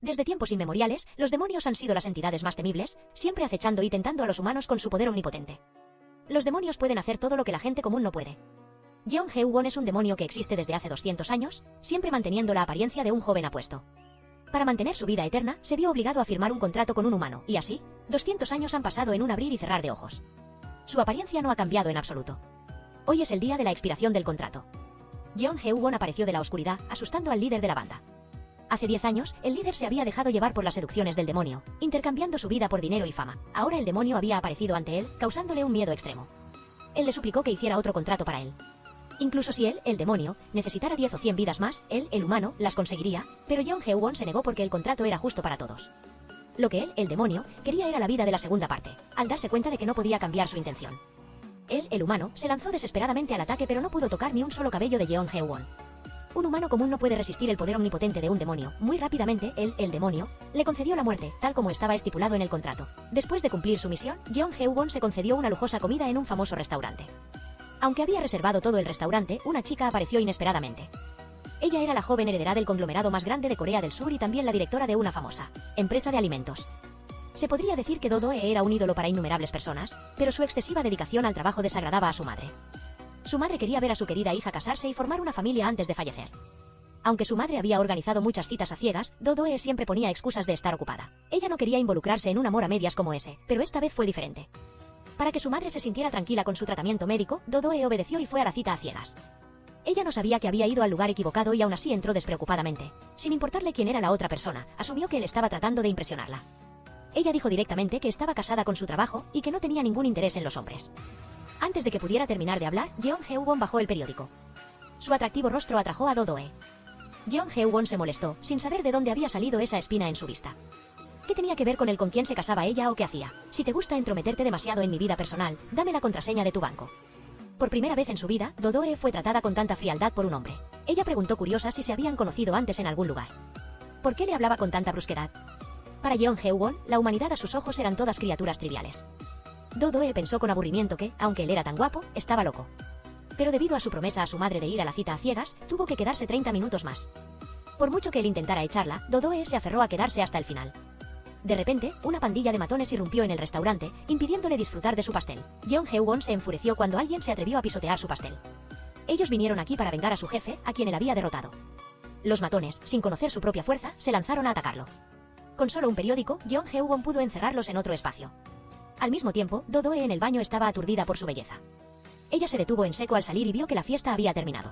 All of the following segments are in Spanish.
Desde tiempos inmemoriales, los demonios han sido las entidades más temibles, siempre acechando y tentando a los humanos con su poder omnipotente. Los demonios pueden hacer todo lo que la gente común no puede. Jeon Heung-won es un demonio que existe desde hace 200 años, siempre manteniendo la apariencia de un joven apuesto. Para mantener su vida eterna, se vio obligado a firmar un contrato con un humano, y así, 200 años han pasado en un abrir y cerrar de ojos. Su apariencia no ha cambiado en absoluto. Hoy es el día de la expiración del contrato. Jeon Heung-won apareció de la oscuridad, asustando al líder de la banda. Hace 10 años, el líder se había dejado llevar por las seducciones del demonio, intercambiando su vida por dinero y fama. Ahora el demonio había aparecido ante él, causándole un miedo extremo. Él le suplicó que hiciera otro contrato para él. Incluso si él, el demonio, necesitara 10 o 100 vidas más, él, el humano, las conseguiría, pero Jeon Heung-won se negó porque el contrato era justo para todos. Lo que él, el demonio, quería era la vida de la segunda parte, al darse cuenta de que no podía cambiar su intención. Él, el humano, se lanzó desesperadamente al ataque pero no pudo tocar ni un solo cabello de Jeon Heung-won. Un humano común no puede resistir el poder omnipotente de un demonio. Muy rápidamente, él, el demonio, le concedió la muerte, tal como estaba estipulado en el contrato. Después de cumplir su misión, Jeon Heung-won se concedió una lujosa comida en un famoso restaurante. Aunque había reservado todo el restaurante, una chica apareció inesperadamente. Ella era la joven heredera del conglomerado más grande de Corea del Sur y también la directora de una famosa empresa de alimentos. Se podría decir que Do-doe era un ídolo para innumerables personas, pero su excesiva dedicación al trabajo desagradaba a su madre. Su madre quería ver a su querida hija casarse y formar una familia antes de fallecer. Aunque su madre había organizado muchas citas a ciegas, Do-doe siempre ponía excusas de estar ocupada. Ella no quería involucrarse en un amor a medias como ese, pero esta vez fue diferente. Para que su madre se sintiera tranquila con su tratamiento médico, Do-doe obedeció y fue a la cita a ciegas. Ella no sabía que había ido al lugar equivocado y aún así entró despreocupadamente. Sin importarle quién era la otra persona, asumió que él estaba tratando de impresionarla. Ella dijo directamente que estaba casada con su trabajo y que no tenía ningún interés en los hombres. Antes de que pudiera terminar de hablar, Jeon Heung-won bajó el periódico. Su atractivo rostro atrajo a Do-doe. Jeon Heung-won se molestó, sin saber de dónde había salido esa espina en su vista. ¿Qué tenía que ver con el con quién se casaba ella o qué hacía? Si te gusta entrometerte demasiado en mi vida personal, dame la contraseña de tu banco. Por primera vez en su vida, Do-doe fue tratada con tanta frialdad por un hombre. Ella preguntó curiosa si se habían conocido antes en algún lugar. ¿Por qué le hablaba con tanta brusquedad? Para Jeon Heung-won, la humanidad a sus ojos eran todas criaturas triviales. Do-doe pensó con aburrimiento que, aunque él era tan guapo, estaba loco. Pero debido a su promesa a su madre de ir a la cita a ciegas, tuvo que quedarse 30 minutos más. Por mucho que él intentara echarla, Do-doe se aferró a quedarse hasta el final. De repente, una pandilla de matones irrumpió en el restaurante, impidiéndole disfrutar de su pastel. Jeon Heung-won se enfureció cuando alguien se atrevió a pisotear su pastel. Ellos vinieron aquí para vengar a su jefe, a quien él había derrotado. Los matones, sin conocer su propia fuerza, se lanzaron a atacarlo. Con solo un periódico, Jeon Heung-won pudo encerrarlos en otro espacio. Al mismo tiempo, Do-doe en el baño estaba aturdida por su belleza. Ella se detuvo en seco al salir y vio que la fiesta había terminado.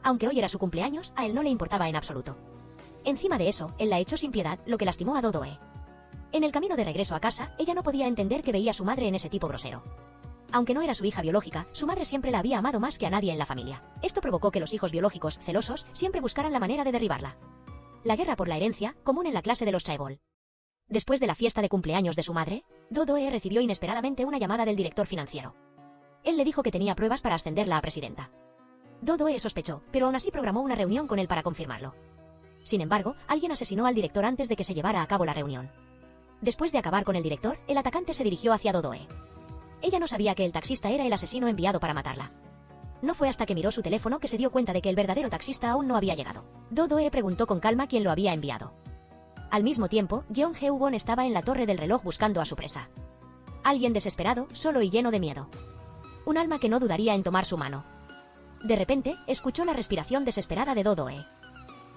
Aunque hoy era su cumpleaños, a él no le importaba en absoluto. Encima de eso, él la echó sin piedad, lo que lastimó a Do-doe. En el camino de regreso a casa, ella no podía entender que veía a su madre en ese tipo grosero. Aunque no era su hija biológica, su madre siempre la había amado más que a nadie en la familia. Esto provocó que los hijos biológicos, celosos, siempre buscaran la manera de derribarla. La guerra por la herencia, común en la clase de los chaebol. Después de la fiesta de cumpleaños de su madre, Do-doe recibió inesperadamente una llamada del director financiero. Él le dijo que tenía pruebas para ascenderla a presidenta. Do-doe sospechó, pero aún así programó una reunión con él para confirmarlo. Sin embargo, alguien asesinó al director antes de que se llevara a cabo la reunión. Después de acabar con el director, el atacante se dirigió hacia Do-doe. Ella no sabía que el taxista era el asesino enviado para matarla. No fue hasta que miró su teléfono que se dio cuenta de que el verdadero taxista aún no había llegado. Do-doe preguntó con calma quién lo había enviado. Al mismo tiempo, Jeon Heung-won estaba en la torre del reloj buscando a su presa. Alguien desesperado, solo y lleno de miedo. Un alma que no dudaría en tomar su mano. De repente, escuchó la respiración desesperada de Do-doe.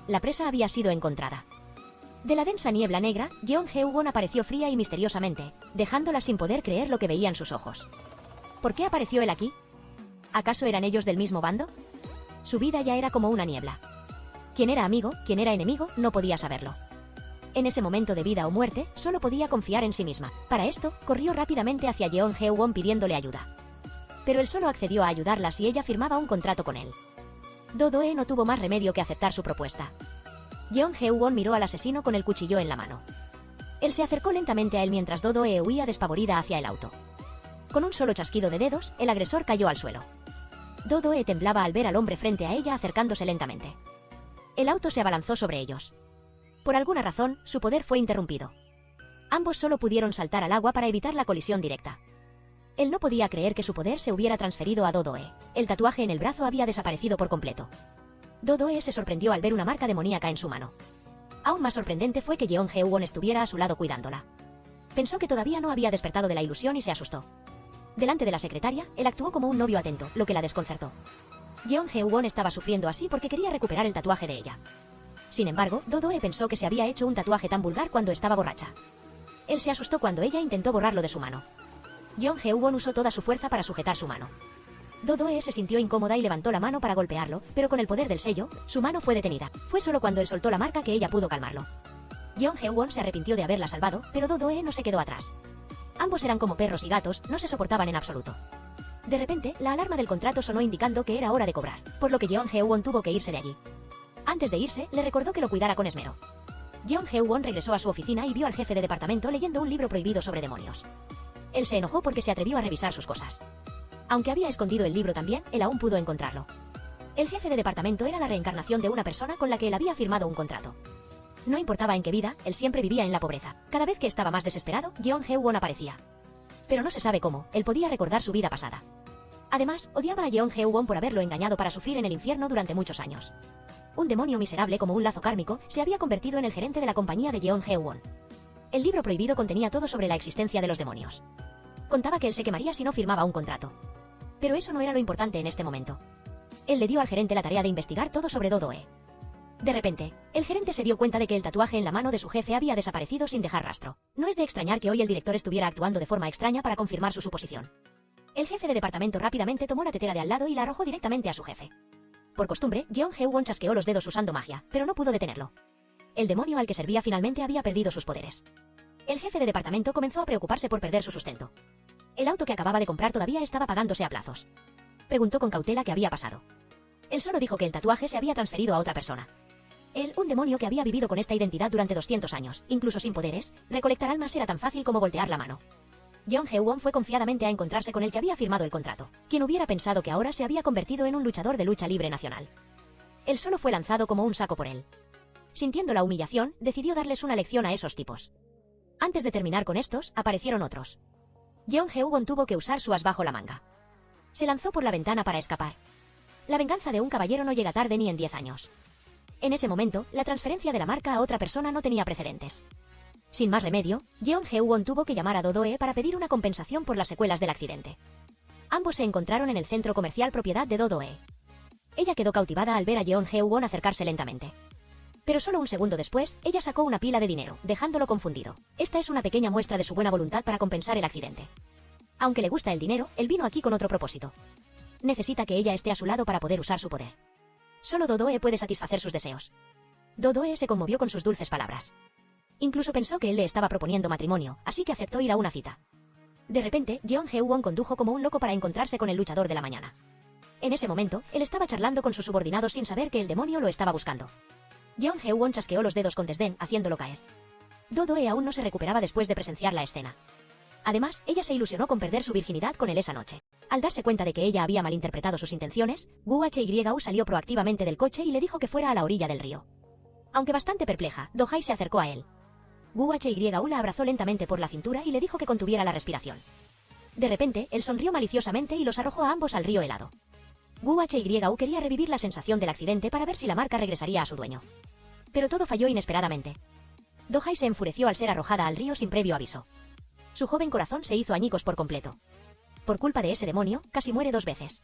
La presa había sido encontrada. De la densa niebla negra, Jeon Heung-won apareció fría y misteriosamente, dejándola sin poder creer lo que veían sus ojos. ¿Por qué apareció él aquí? ¿Acaso eran ellos del mismo bando? Su vida ya era como una niebla. Quién era amigo, quién era enemigo, no podía saberlo. En ese momento de vida o muerte, solo podía confiar en sí misma. Para esto, corrió rápidamente hacia Jeon Heung-won pidiéndole ayuda. Pero él solo accedió a ayudarla si ella firmaba un contrato con él. Do-doe no tuvo más remedio que aceptar su propuesta. Jeon Heung-won miró al asesino con el cuchillo en la mano. Él se acercó lentamente a él mientras Do-doe huía despavorida hacia el auto. Con un solo chasquido de dedos, el agresor cayó al suelo. Do-doe temblaba al ver al hombre frente a ella acercándose lentamente. El auto se abalanzó sobre ellos. Por alguna razón, su poder fue interrumpido. Ambos solo pudieron saltar al agua para evitar la colisión directa. Él no podía creer que su poder se hubiera transferido a Do-doe. El tatuaje en el brazo había desaparecido por completo. Do-doe se sorprendió al ver una marca demoníaca en su mano. Aún más sorprendente fue que Jeon Heung-won estuviera a su lado cuidándola. Pensó que todavía no había despertado de la ilusión y se asustó. Delante de la secretaria, él actuó como un novio atento, lo que la desconcertó. Jeon Heung-won estaba sufriendo así porque quería recuperar el tatuaje de ella. Sin embargo, Do-do pensó que se había hecho un tatuaje tan vulgar cuando estaba borracha. Él se asustó cuando ella intentó borrarlo de su mano. Jeon Heung-won usó toda su fuerza para sujetar su mano. Do-do se sintió incómoda y levantó la mano para golpearlo, pero con el poder del sello, su mano fue detenida. Fue solo cuando él soltó la marca que ella pudo calmarlo. Jeon Heung-won se arrepintió de haberla salvado, pero Do-do no se quedó atrás. Ambos eran como perros y gatos, no se soportaban en absoluto. De repente, la alarma del contrato sonó indicando que era hora de cobrar, por lo que Jeon Heung-won tuvo que irse de allí. Antes de irse, le recordó que lo cuidara con esmero. Jeon Heung-won regresó a su oficina y vio al jefe de departamento leyendo un libro prohibido sobre demonios. Él se enojó porque se atrevió a revisar sus cosas. Aunque había escondido el libro también, él aún pudo encontrarlo. El jefe de departamento era la reencarnación de una persona con la que él había firmado un contrato. No importaba en qué vida, él siempre vivía en la pobreza. Cada vez que estaba más desesperado, Jeon Heung-won aparecía. Pero no se sabe cómo, él podía recordar su vida pasada. Además, odiaba a Jeon Heung-won por haberlo engañado para sufrir en el infierno durante muchos años. Un demonio miserable como un lazo kármico se había convertido en el gerente de la compañía de Jeon Heung-won. El libro prohibido contenía todo sobre la existencia de los demonios. Contaba que él se quemaría si no firmaba un contrato. Pero eso no era lo importante en este momento. Él le dio al gerente la tarea de investigar todo sobre Do-do. De repente, el gerente se dio cuenta de que el tatuaje en la mano de su jefe había desaparecido sin dejar rastro. No es de extrañar que hoy el director estuviera actuando de forma extraña para confirmar su suposición. El jefe de departamento rápidamente tomó la tetera de al lado y la arrojó directamente a su jefe. Por costumbre, Jeon Heung-won chasqueó los dedos usando magia, pero no pudo detenerlo. El demonio al que servía finalmente había perdido sus poderes. El jefe de departamento comenzó a preocuparse por perder su sustento. El auto que acababa de comprar todavía estaba pagándose a plazos. Preguntó con cautela qué había pasado. Él solo dijo que el tatuaje se había transferido a otra persona. Él, un demonio que había vivido con esta identidad durante 200 años, incluso sin poderes, recolectar almas era tan fácil como voltear la mano. Jeon Heung-won fue confiadamente a encontrarse con el que había firmado el contrato. Quien hubiera pensado que ahora se había convertido en un luchador de lucha libre nacional. Él solo fue lanzado como un saco por él. Sintiendo la humillación, decidió darles una lección a esos tipos. Antes de terminar con estos, aparecieron otros. Jeon Heung-won tuvo que usar su as bajo la manga. Se lanzó por la ventana para escapar. La venganza de un caballero no llega tarde ni en 10 años. En ese momento, la transferencia de la marca a otra persona no tenía precedentes. Sin más remedio, Jeon Heung-won tuvo que llamar a Do-do para pedir una compensación por las secuelas del accidente. Ambos se encontraron en el centro comercial propiedad de Do-do. Ella quedó cautivada al ver a Jeon Heung-won acercarse lentamente. Pero solo un segundo después, ella sacó una pila de dinero, dejándolo confundido. Esta es una pequeña muestra de su buena voluntad para compensar el accidente. Aunque le gusta el dinero, él vino aquí con otro propósito. Necesita que ella esté a su lado para poder usar su poder. Solo Do-do puede satisfacer sus deseos. Do-do se conmovió con sus dulces palabras. Incluso pensó que él le estaba proponiendo matrimonio, así que aceptó ir a una cita. De repente, Jeon Heung-won condujo como un loco para encontrarse con el luchador de la mañana. En ese momento, él estaba charlando con sus subordinados sin saber que el demonio lo estaba buscando. Jeon Heung-won chasqueó los dedos con desdén, haciéndolo caer. Do-do aún no se recuperaba después de presenciar la escena. Además, ella se ilusionó con perder su virginidad con él esa noche. Al darse cuenta de que ella había malinterpretado sus intenciones, Gu Hyu salió proactivamente del coche y le dijo que fuera a la orilla del río. Aunque bastante perpleja, Do-hai se acercó a él. Gu Hyu la abrazó lentamente por la cintura y le dijo que contuviera la respiración. De repente, él sonrió maliciosamente y los arrojó a ambos al río helado. Gu Hyu quería revivir la sensación del accidente para ver si la marca regresaría a su dueño. Pero todo falló inesperadamente. Do-hai se enfureció al ser arrojada al río sin previo aviso. Su joven corazón se hizo añicos por completo. Por culpa de ese demonio, casi muere 2 veces.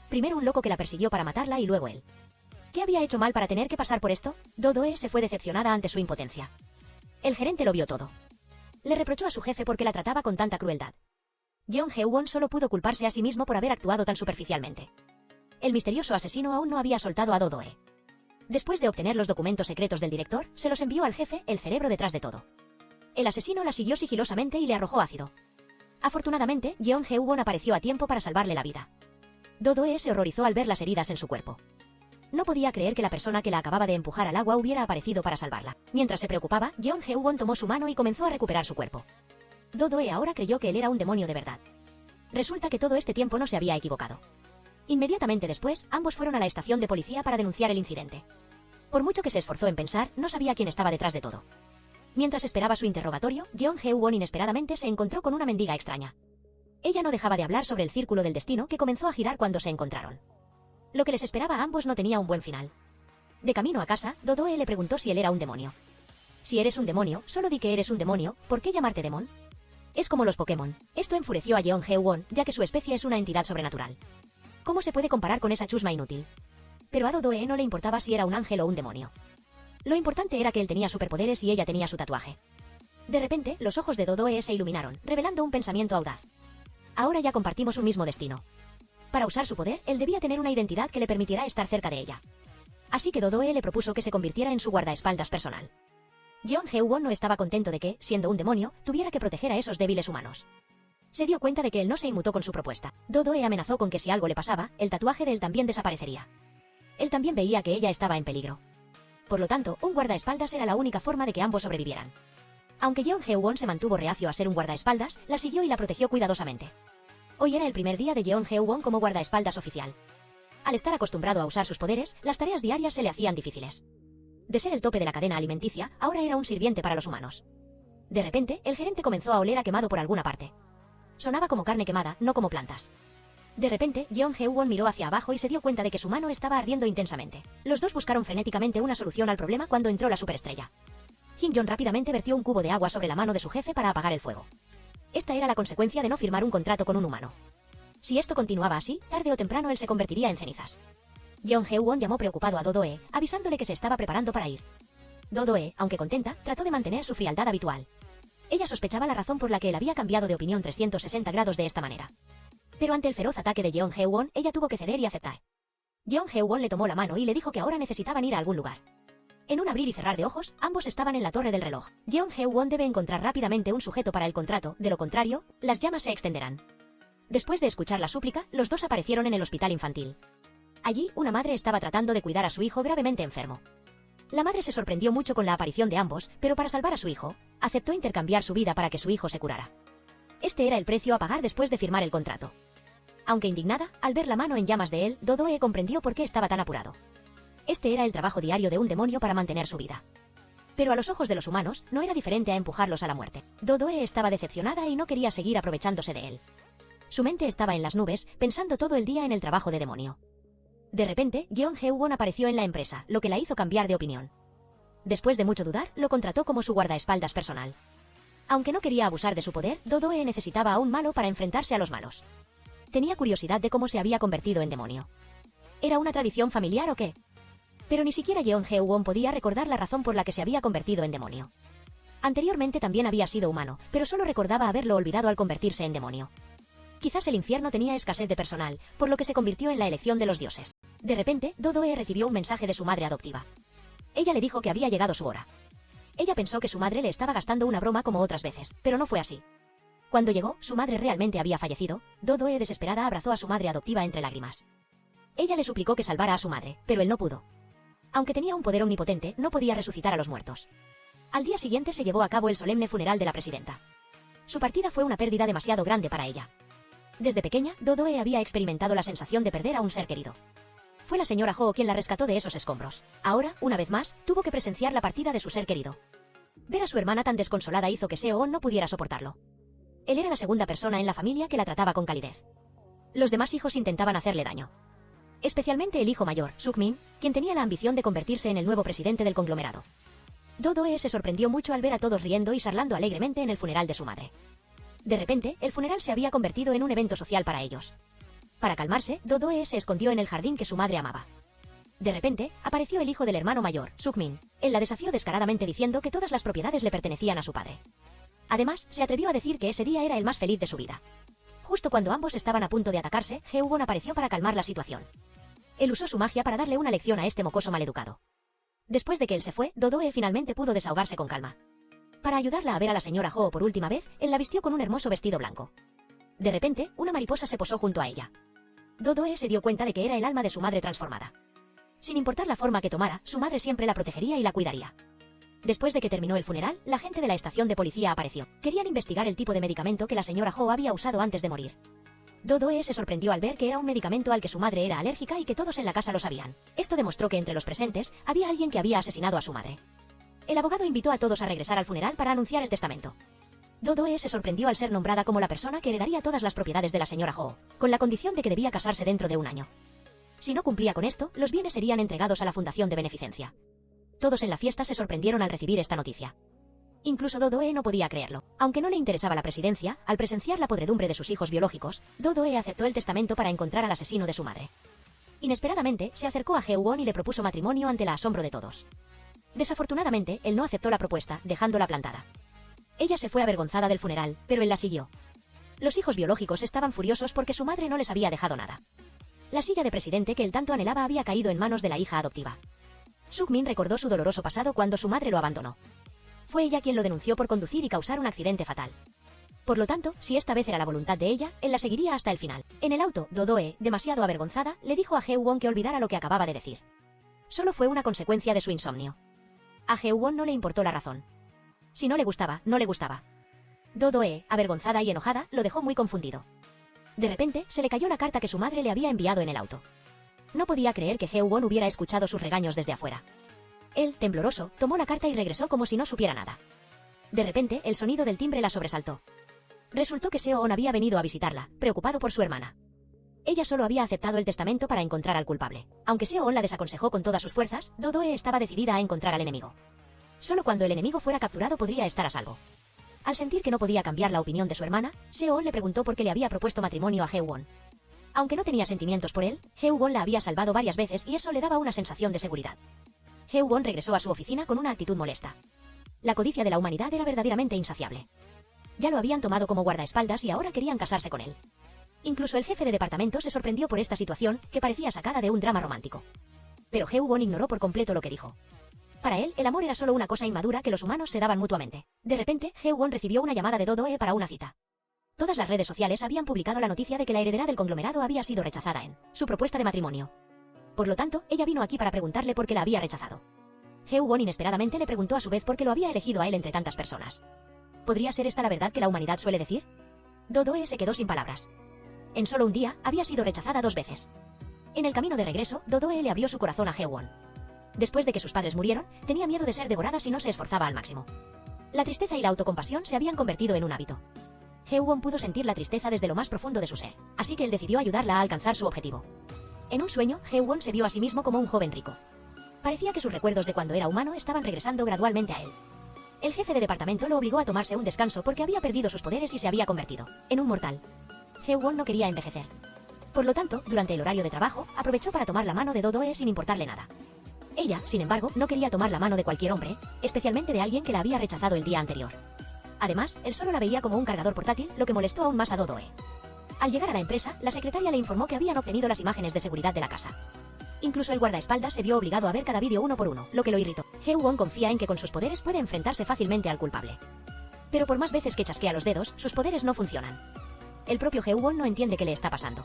Primero un loco que la persiguió para matarla y luego él. ¿Qué había hecho mal para tener que pasar por esto? Do-do se fue decepcionada ante su impotencia. El gerente lo vio todo. Le reprochó a su jefe porque la trataba con tanta crueldad. Jeon Heung-won solo pudo culparse a sí mismo por haber actuado tan superficialmente. El misterioso asesino aún no había soltado a Do-do. Después de obtener los documentos secretos del director, se los envió al jefe, el cerebro detrás de todo. El asesino la siguió sigilosamente y le arrojó ácido. Afortunadamente, Jeon Heung-won apareció a tiempo para salvarle la vida. Do-do se horrorizó al ver las heridas en su cuerpo. No podía creer que la persona que la acababa de empujar al agua hubiera aparecido para salvarla. Mientras se preocupaba, Jeon Heung-won tomó su mano y comenzó a recuperar su cuerpo. Do-do ahora creyó que él era un demonio de verdad. Resulta que todo este tiempo no se había equivocado. Inmediatamente después, ambos fueron a la estación de policía para denunciar el incidente. Por mucho que se esforzó en pensar, no sabía quién estaba detrás de todo. Mientras esperaba su interrogatorio, Jeon Heung-won inesperadamente se encontró con una mendiga extraña. Ella no dejaba de hablar sobre el círculo del destino que comenzó a girar cuando se encontraron. Lo que les esperaba a ambos no tenía un buen final. De camino a casa, Do-do le preguntó si él era un demonio. Si eres un demonio, solo di que eres un demonio, ¿por qué llamarte demon? Es como los Pokémon. Esto enfureció a Jeon Hee-won, ya que su especie es una entidad sobrenatural. ¿Cómo se puede comparar con esa chusma inútil? Pero a Do-Do-e no le importaba si era un ángel o un demonio. Lo importante era que él tenía superpoderes y ella tenía su tatuaje. De repente, los ojos de Do-Do-e se iluminaron, revelando un pensamiento audaz. Ahora ya compartimos un mismo destino. Para usar su poder, él debía tener una identidad que le permitiera estar cerca de ella. Así que Do-Do-e le propuso que se convirtiera en su guardaespaldas personal. Jeon Hee-won no estaba contento de que, siendo un demonio, tuviera que proteger a esos débiles humanos. Se dio cuenta de que él no se inmutó con su propuesta. Do-Do-e amenazó con que si algo le pasaba, el tatuaje de él también desaparecería. Él también veía que ella estaba en peligro. Por lo tanto, un guardaespaldas era la única forma de que ambos sobrevivieran. Aunque Jeon Hee-won se mantuvo reacio a ser un guardaespaldas, la siguió y la protegió cuidadosamente. Hoy era el primer día de Jeon Hee-won como guardaespaldas oficial. Al estar acostumbrado a usar sus poderes, las tareas diarias se le hacían difíciles. De ser el tope de la cadena alimenticia, ahora era un sirviente para los humanos. De repente, el gerente comenzó a oler a quemado por alguna parte. Sonaba como carne quemada, no como plantas. De repente, Jeon Hee-won miró hacia abajo y se dio cuenta de que su mano estaba ardiendo intensamente. Los dos buscaron frenéticamente una solución al problema cuando entró la superestrella. Jin-Yeon rápidamente vertió un cubo de agua sobre la mano de su jefe para apagar el fuego. Esta era la consecuencia de no firmar un contrato con un humano. Si esto continuaba así, tarde o temprano él se convertiría en cenizas. Jeon Hee-won llamó preocupado a Do-Do-e, avisándole que se estaba preparando para ir. Do-Do-e, aunque contenta, trató de mantener su frialdad habitual. Ella sospechaba la razón por la que él había cambiado de opinión 360 grados de esta manera. Pero ante el feroz ataque de Jeon Hee-won, ella tuvo que ceder y aceptar. Jeon Hee-won le tomó la mano y le dijo que ahora necesitaban ir a algún lugar. En un abrir y cerrar de ojos, ambos estaban en la torre del reloj. Jeon Hee-won debe encontrar rápidamente un sujeto para el contrato, de lo contrario, las llamas se extenderán. Después de escuchar la súplica, los dos aparecieron en el hospital infantil. Allí, una madre estaba tratando de cuidar a su hijo gravemente enfermo. La madre se sorprendió mucho con la aparición de ambos, pero para salvar a su hijo, aceptó intercambiar su vida para que su hijo se curara. Este era el precio a pagar después de firmar el contrato. Aunque indignada, al ver la mano en llamas de él, Do-Do-e comprendió por qué estaba tan apurado. Este era el trabajo diario de un demonio para mantener su vida. Pero a los ojos de los humanos, no era diferente a empujarlos a la muerte. Do-Do-e estaba decepcionada y no quería seguir aprovechándose de él. Su mente estaba en las nubes, pensando todo el día en el trabajo de demonio. De repente, Jeon Hee-won apareció en la empresa, lo que la hizo cambiar de opinión. Después de mucho dudar, lo contrató como su guardaespaldas personal. Aunque no quería abusar de su poder, Do-Do-e necesitaba a un malo para enfrentarse a los malos. Tenía curiosidad de cómo se había convertido en demonio. ¿Era una tradición familiar o qué? Pero ni siquiera Jeon Hee-won podía recordar la razón por la que se había convertido en demonio. Anteriormente también había sido humano, pero solo recordaba haberlo olvidado al convertirse en demonio. Quizás el infierno tenía escasez de personal, por lo que se convirtió en la elección de los dioses. De repente, Do-Do-e recibió un mensaje de su madre adoptiva. Ella le dijo que había llegado su hora. Ella pensó que su madre le estaba gastando una broma como otras veces, pero no fue así. Cuando llegó, su madre realmente había fallecido. Do-Do-e desesperada abrazó a su madre adoptiva entre lágrimas. Ella le suplicó que salvara a su madre, pero él no pudo. Aunque tenía un poder omnipotente, no podía resucitar a los muertos. Al día siguiente se llevó a cabo el solemne funeral de la presidenta. Su partida fue una pérdida demasiado grande para ella. Desde pequeña, Do-Do-e había experimentado la sensación de perder a un ser querido. Fue la señora Ho quien la rescató de esos escombros. Ahora, una vez más, tuvo que presenciar la partida de su ser querido. Ver a su hermana tan desconsolada hizo que Seo no pudiera soportarlo. Él era la segunda persona en la familia que la trataba con calidez. Los demás hijos intentaban hacerle daño. Especialmente el hijo mayor, Suk-min, quien tenía la ambición de convertirse en el nuevo presidente del conglomerado. Do-Do-e se sorprendió mucho al ver a todos riendo y charlando alegremente en el funeral de su madre. De repente, el funeral se había convertido en un evento social para ellos. Para calmarse, Do-Do-e se escondió en el jardín que su madre amaba. De repente, apareció el hijo del hermano mayor, Suk-min. Él la desafió descaradamente diciendo que todas las propiedades le pertenecían a su padre. Además, se atrevió a decir que ese día era el más feliz de su vida. Justo cuando ambos estaban a punto de atacarse, Hee-won apareció para calmar la situación. Él usó su magia para darle una lección a este mocoso maleducado. Después de que él se fue, Do-Do-e finalmente pudo desahogarse con calma. Para ayudarla a ver a la señora Ho por última vez, él la vistió con un hermoso vestido blanco. De repente, una mariposa se posó junto a ella. Do-Do-e se dio cuenta de que era el alma de su madre transformada. Sin importar la forma que tomara, su madre siempre la protegería y la cuidaría. Después de que terminó el funeral, la gente de la estación de policía apareció. Querían investigar el tipo de medicamento que la señora Ho había usado antes de morir. Do-Do-e se sorprendió al ver que era un medicamento al que su madre era alérgica y que todos en la casa lo sabían. Esto demostró que entre los presentes, había alguien que había asesinado a su madre. El abogado invitó a todos a regresar al funeral para anunciar el testamento. Do-Do-e se sorprendió al ser nombrada como la persona que heredaría todas las propiedades de la señora Ho, con la condición de que debía casarse dentro de un año. Si no cumplía con esto, los bienes serían entregados a la fundación de beneficencia. Todos en la fiesta se sorprendieron al recibir esta noticia. Incluso Do-do-e no podía creerlo. Aunque no le interesaba la presidencia, al presenciar la podredumbre de sus hijos biológicos, Do-do-e aceptó el testamento para encontrar al asesino de su madre. Inesperadamente, se acercó a Hee-won y le propuso matrimonio ante el asombro de todos. Desafortunadamente, él no aceptó la propuesta, dejándola plantada. Ella se fue avergonzada del funeral, pero él la siguió. Los hijos biológicos estaban furiosos porque su madre no les había dejado nada. La silla de presidente que él tanto anhelaba había caído en manos de la hija adoptiva. Suk-min recordó su doloroso pasado cuando su madre lo abandonó. Fue ella quien lo denunció por conducir y causar un accidente fatal. Por lo tanto, si esta vez era la voluntad de ella, él la seguiría hasta el final. En el auto, Do-do-e, demasiado avergonzada, le dijo a Hee-won que olvidara lo que acababa de decir. Solo fue una consecuencia de su insomnio. A Hee-won no le importó la razón. Si no le gustaba, no le gustaba. Do-do-e, avergonzada y enojada, lo dejó muy confundido. De repente, se le cayó la carta que su madre le había enviado en el auto. No podía creer que Hee-won hubiera escuchado sus regaños desde afuera. Él, tembloroso, tomó la carta y regresó como si no supiera nada. De repente, el sonido del timbre la sobresaltó. Resultó que Seo-on había venido a visitarla, preocupado por su hermana. Ella solo había aceptado el testamento para encontrar al culpable. Aunque Seo-on la desaconsejó con todas sus fuerzas, Do-do-e estaba decidida a encontrar al enemigo. Solo cuando el enemigo fuera capturado podría estar a salvo. Al sentir que no podía cambiar la opinión de su hermana, Seo-on le preguntó por qué le había propuesto matrimonio a Hee-won. Aunque no tenía sentimientos por él, Hee-won la había salvado varias veces y eso le daba una sensación de seguridad. Hee-won regresó a su oficina con una actitud molesta. La codicia de la humanidad era verdaderamente insaciable. Ya lo habían tomado como guardaespaldas y ahora querían casarse con él. Incluso el jefe de departamento se sorprendió por esta situación, que parecía sacada de un drama romántico. Pero Hee-won ignoró por completo lo que dijo. Para él, el amor era solo una cosa inmadura que los humanos se daban mutuamente. De repente, Hee-won recibió una llamada de Do-do-e para una cita. Todas las redes sociales habían publicado la noticia de que la heredera del conglomerado había sido rechazada en su propuesta de matrimonio. Por lo tanto, ella vino aquí para preguntarle por qué la había rechazado. Hee-won inesperadamente le preguntó a su vez por qué lo había elegido a él entre tantas personas. ¿Podría ser esta la verdad que la humanidad suele decir? Do-do-e se quedó sin palabras. En solo un día, había sido rechazada 2 veces. En el camino de regreso, Do-do-e le abrió su corazón a Hee-won. Después de que sus padres murieron, tenía miedo de ser devorada si no se esforzaba al máximo. La tristeza y la autocompasión se habían convertido en un hábito. Hee-won pudo sentir la tristeza desde lo más profundo de su ser, así que él decidió ayudarla a alcanzar su objetivo. En un sueño, Hee-won se vio a sí mismo como un joven rico. Parecía que sus recuerdos de cuando era humano estaban regresando gradualmente a él. El jefe de departamento lo obligó a tomarse un descanso porque había perdido sus poderes y se había convertido en un mortal. Hee-won no quería envejecer. Por lo tanto, durante el horario de trabajo, aprovechó para tomar la mano de Do-do-e sin importarle nada. Ella, sin embargo, no quería tomar la mano de cualquier hombre, especialmente de alguien que la había rechazado el día anterior. Además, él solo la veía como un cargador portátil, lo que molestó aún más a Do-do-e. Al llegar a la empresa, la secretaria le informó que habían obtenido las imágenes de seguridad de la casa. Incluso el guardaespaldas se vio obligado a ver cada vídeo uno por uno, lo que lo irritó. Hee-won confía en que con sus poderes puede enfrentarse fácilmente al culpable. Pero por más veces que chasquea los dedos, sus poderes no funcionan. El propio Hee-won no entiende qué le está pasando.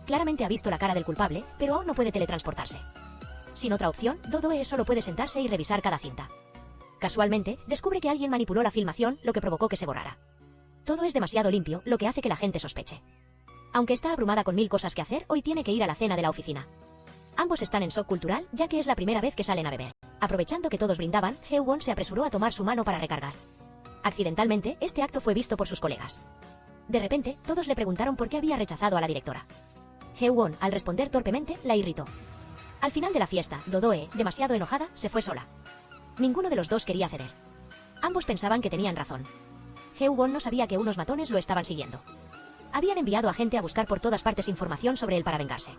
Claramente ha visto la cara del culpable, pero aún no puede teletransportarse. Sin otra opción, Do-do-e solo puede sentarse y revisar cada cinta. Casualmente, descubre que alguien manipuló la filmación, lo que provocó que se borrara. Todo es demasiado limpio, lo que hace que la gente sospeche. Aunque está abrumada con 1000 cosas que hacer, hoy tiene que ir a la cena de la oficina. Ambos están en shock cultural, ya que es la primera vez que salen a beber. Aprovechando que todos brindaban, Hee-won se apresuró a tomar su mano para recargar. Accidentalmente, este acto fue visto por sus colegas. De repente, todos le preguntaron por qué había rechazado a la directora. Hee-won, al responder torpemente, la irritó. Al final de la fiesta, Do-do-e, demasiado enojada, se fue sola. Ninguno de los dos quería ceder. Ambos pensaban que tenían razón. Hee-won no sabía que unos matones lo estaban siguiendo. Habían enviado a gente a buscar por todas partes información sobre él para vengarse.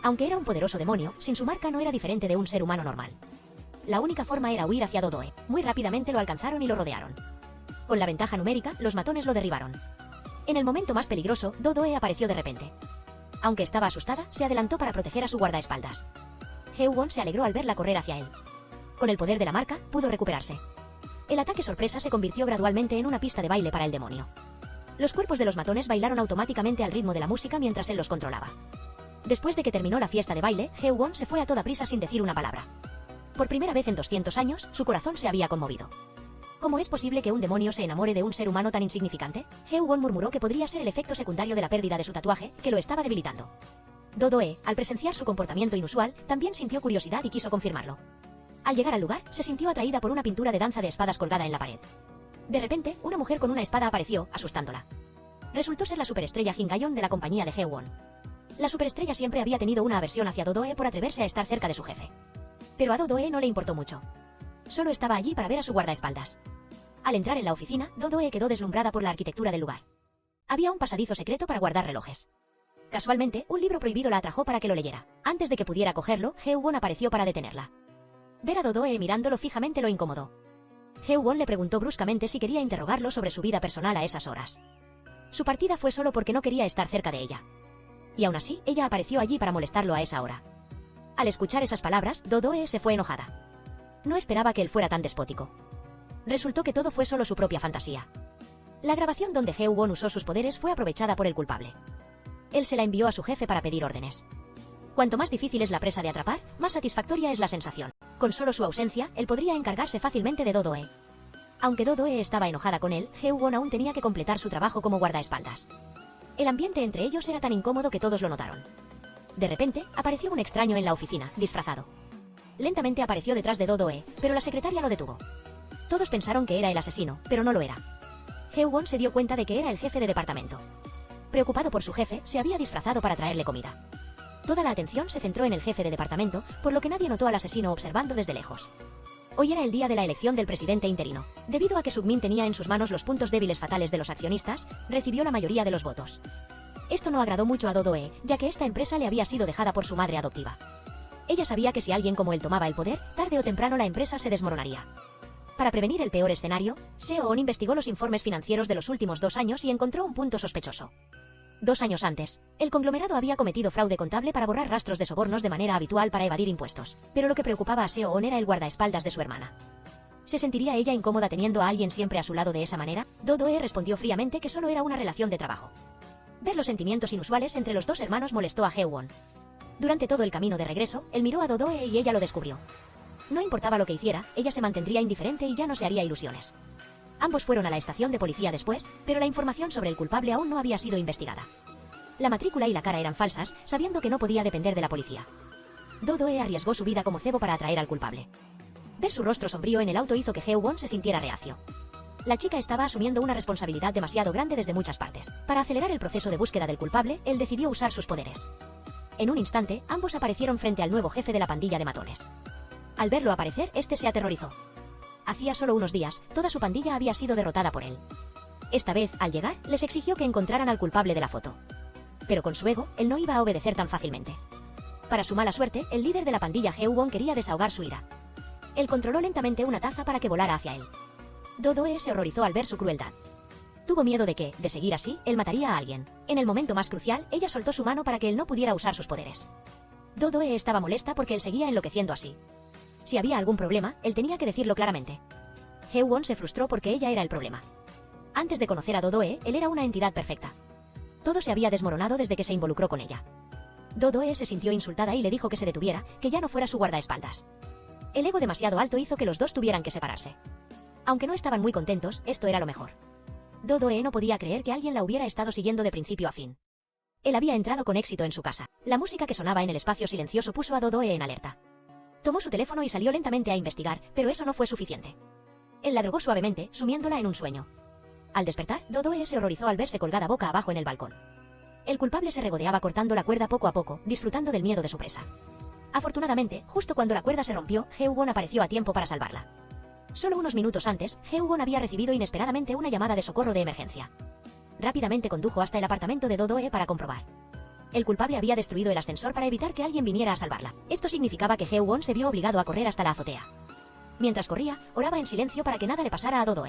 Aunque era un poderoso demonio, sin su marca no era diferente de un ser humano normal. La única forma era huir hacia Do-do-e. Muy rápidamente lo alcanzaron y lo rodearon. Con la ventaja numérica, los matones lo derribaron. En el momento más peligroso, Do-do-e apareció de repente. Aunque estaba asustada, se adelantó para proteger a su guardaespaldas. Hee-won se alegró al verla correr hacia él. Con el poder de la marca, pudo recuperarse. El ataque sorpresa se convirtió gradualmente en una pista de baile para el demonio. Los cuerpos de los matones bailaron automáticamente al ritmo de la música mientras él los controlaba. Después de que terminó la fiesta de baile, Hee-won se fue a toda prisa sin decir una palabra. Por primera vez en 200 años, su corazón se había conmovido. ¿Cómo es posible que un demonio se enamore de un ser humano tan insignificante? Hee-won murmuró que podría ser el efecto secundario de la pérdida de su tatuaje, que lo estaba debilitando. Do-do-e, al presenciar su comportamiento inusual, también sintió curiosidad y quiso confirmarlo. Al llegar al lugar, se sintió atraída por una pintura de danza de espadas colgada en la pared. De repente, una mujer con una espada apareció, asustándola. Resultó ser la superestrella Jin Ga-yeon de la compañía de Hee-won. La superestrella siempre había tenido una aversión hacia Do-do-e por atreverse a estar cerca de su jefe. Pero a Do-do-e no le importó mucho. Solo estaba allí para ver a su guardaespaldas. Al entrar en la oficina, Do-Do quedó deslumbrada por la arquitectura del lugar. Había un pasadizo secreto para guardar relojes. Casualmente, un libro prohibido la atrajo para que lo leyera. Antes de que pudiera cogerlo, Hee-won apareció para detenerla. Ver a Do-Do mirándolo fijamente lo incomodó. Hee-won le preguntó bruscamente si quería interrogarlo sobre su vida personal a esas horas. Su partida fue solo porque no quería estar cerca de ella. Y aún así, ella apareció allí para molestarlo a esa hora. Al escuchar esas palabras, Do-Do se fue enojada. No esperaba que él fuera tan despótico. Resultó que todo fue solo su propia fantasía. La grabación donde Hee-won usó sus poderes fue aprovechada por el culpable. Él se la envió a su jefe para pedir órdenes. Cuanto más difícil es la presa de atrapar, más satisfactoria es la sensación. Con solo su ausencia, él podría encargarse fácilmente de Do-Do. Aunque Do-Do estaba enojada con él, Hee-won aún tenía que completar su trabajo como guardaespaldas. El ambiente entre ellos era tan incómodo que todos lo notaron. De repente, apareció un extraño en la oficina, disfrazado. Lentamente apareció detrás de Do-Do, pero la secretaria lo detuvo. Todos pensaron que era el asesino, pero no lo era. Hee-won se dio cuenta de que era el jefe de departamento. Preocupado por su jefe, se había disfrazado para traerle comida. Toda la atención se centró en el jefe de departamento, por lo que nadie notó al asesino observando desde lejos. Hoy era el día de la elección del presidente interino. Debido a que Sugmin tenía en sus manos los puntos débiles fatales de los accionistas, recibió la mayoría de los votos. Esto no agradó mucho a Do-Do, ya que esta empresa le había sido dejada por su madre adoptiva. Ella sabía que si alguien como él tomaba el poder, tarde o temprano la empresa se desmoronaría. Para prevenir el peor escenario, Seo-on investigó los informes financieros de los últimos 2 años y encontró un punto sospechoso. 2 años antes, el conglomerado había cometido fraude contable para borrar rastros de sobornos de manera habitual para evadir impuestos, pero lo que preocupaba a Seo-on era el guardaespaldas de su hermana. ¿Se sentiría ella incómoda teniendo a alguien siempre a su lado de esa manera? Do-Do respondió fríamente que solo era una relación de trabajo. Ver los sentimientos inusuales entre los dos hermanos molestó a Hee-won. Durante todo el camino de regreso, él miró a Do-Do y ella lo descubrió. No importaba lo que hiciera, ella se mantendría indiferente y ya no se haría ilusiones. Ambos fueron a la estación de policía después, pero la información sobre el culpable aún no había sido investigada. La matrícula y la cara eran falsas, sabiendo que no podía depender de la policía. Do-Do arriesgó su vida como cebo para atraer al culpable. Ver su rostro sombrío en el auto hizo que Hee-won se sintiera reacio. La chica estaba asumiendo una responsabilidad demasiado grande desde muchas partes. Para acelerar el proceso de búsqueda del culpable, él decidió usar sus poderes. En un instante, ambos aparecieron frente al nuevo jefe de la pandilla de matones. Al verlo aparecer, este se aterrorizó. Hacía solo unos días, toda su pandilla había sido derrotada por él. Esta vez, al llegar, les exigió que encontraran al culpable de la foto. Pero con su ego, él no iba a obedecer tan fácilmente. Para su mala suerte, el líder de la pandilla Hee-won quería desahogar su ira. Él controló lentamente una taza para que volara hacia él. Do-Do se horrorizó al ver su crueldad. Tuvo miedo de que, de seguir así, él mataría a alguien. En el momento más crucial, ella soltó su mano para que él no pudiera usar sus poderes. Do-Do estaba molesta porque él seguía enloqueciendo así. Si había algún problema, él tenía que decirlo claramente. Hee-won se frustró porque ella era el problema. Antes de conocer a Do-Do, él era una entidad perfecta. Todo se había desmoronado desde que se involucró con ella. Do-Do se sintió insultada y le dijo que se detuviera, que ya no fuera su guardaespaldas. El ego demasiado alto hizo que los dos tuvieran que separarse. Aunque no estaban muy contentos, esto era lo mejor. Do-Do no podía creer que alguien la hubiera estado siguiendo de principio a fin. Él había entrado con éxito en su casa. La música que sonaba en el espacio silencioso puso a Do-Do en alerta. Tomó su teléfono y salió lentamente a investigar, pero eso no fue suficiente. Él la drogó suavemente, sumiéndola en un sueño. Al despertar, Do-Do se horrorizó al verse colgada boca abajo en el balcón. El culpable se regodeaba cortando la cuerda poco a poco, disfrutando del miedo de su presa. Afortunadamente, justo cuando la cuerda se rompió, Hee-won apareció a tiempo para salvarla. Solo unos minutos antes, Hee-won había recibido inesperadamente una llamada de socorro de emergencia. Rápidamente condujo hasta el apartamento de Do-Do para comprobar. El culpable había destruido el ascensor para evitar que alguien viniera a salvarla. Esto significaba que Hee-won se vio obligado a correr hasta la azotea. Mientras corría, oraba en silencio para que nada le pasara a Do-Do.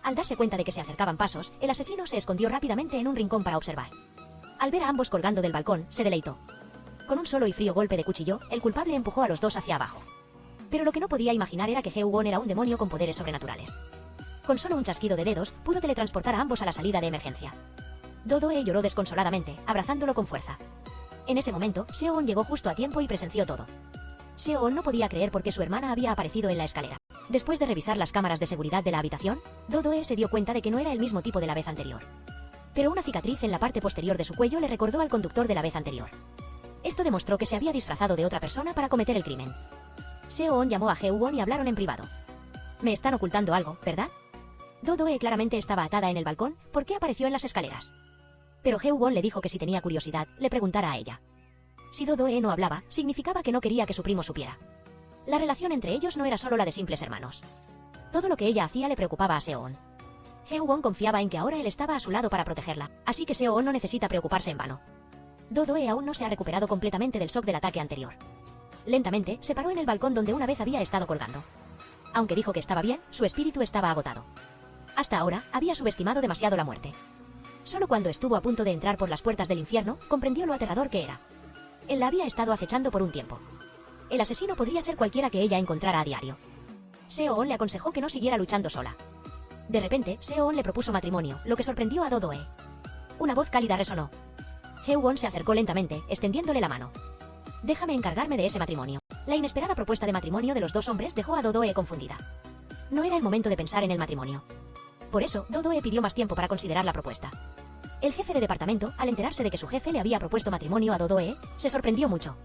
Al darse cuenta de que se acercaban pasos, el asesino se escondió rápidamente en un rincón para observar. Al ver a ambos colgando del balcón, se deleitó. Con un solo y frío golpe de cuchillo, el culpable empujó a los dos hacia abajo. Pero lo que no podía imaginar era que Hee-won era un demonio con poderes sobrenaturales. Con solo un chasquido de dedos, pudo teletransportar a ambos a la salida de emergencia. Do-Do lloró desconsoladamente, abrazándolo con fuerza. En ese momento, Seo-on llegó justo a tiempo y presenció todo. Seo-on no podía creer por qué su hermana había aparecido en la escalera. Después de revisar las cámaras de seguridad de la habitación, Do-Do se dio cuenta de que no era el mismo tipo de la vez anterior. Pero una cicatriz en la parte posterior de su cuello le recordó al conductor de la vez anterior. Esto demostró que se había disfrazado de otra persona para cometer el crimen. Seo-on llamó a Hee-won y hablaron en privado. Me están ocultando algo, ¿verdad? Do-Do claramente estaba atada en el balcón, ¿por qué apareció en las escaleras? Pero Hee-won le dijo que si tenía curiosidad, le preguntara a ella. Si Do-Do no hablaba, significaba que no quería que su primo supiera. La relación entre ellos no era solo la de simples hermanos. Todo lo que ella hacía le preocupaba a Seo-on. Heo-won confiaba en que ahora él estaba a su lado para protegerla, así que Seo-on no necesita preocuparse en vano. Do-doe aún no se ha recuperado completamente del shock del ataque anterior. Lentamente, se paró en el balcón donde una vez había estado colgando. Aunque dijo que estaba bien, su espíritu estaba agotado. Hasta ahora, había subestimado demasiado la muerte. Solo cuando estuvo a punto de entrar por las puertas del infierno, comprendió lo aterrador que era. Él la había estado acechando por un tiempo. El asesino podría ser cualquiera que ella encontrara a diario. Seo-on le aconsejó que no siguiera luchando sola. De repente, Seo-on le propuso matrimonio, lo que sorprendió a Do-doe. Una voz cálida resonó. Heo-won se acercó lentamente, extendiéndole la mano. Déjame encargarme de ese matrimonio. La inesperada propuesta de matrimonio de los dos hombres dejó a Do-doe confundida. No era el momento de pensar en el matrimonio. Por eso, Do-doe pidió más tiempo para considerar la propuesta. El jefe de departamento, al enterarse de que su jefe le había propuesto matrimonio a Do-doe, se sorprendió mucho.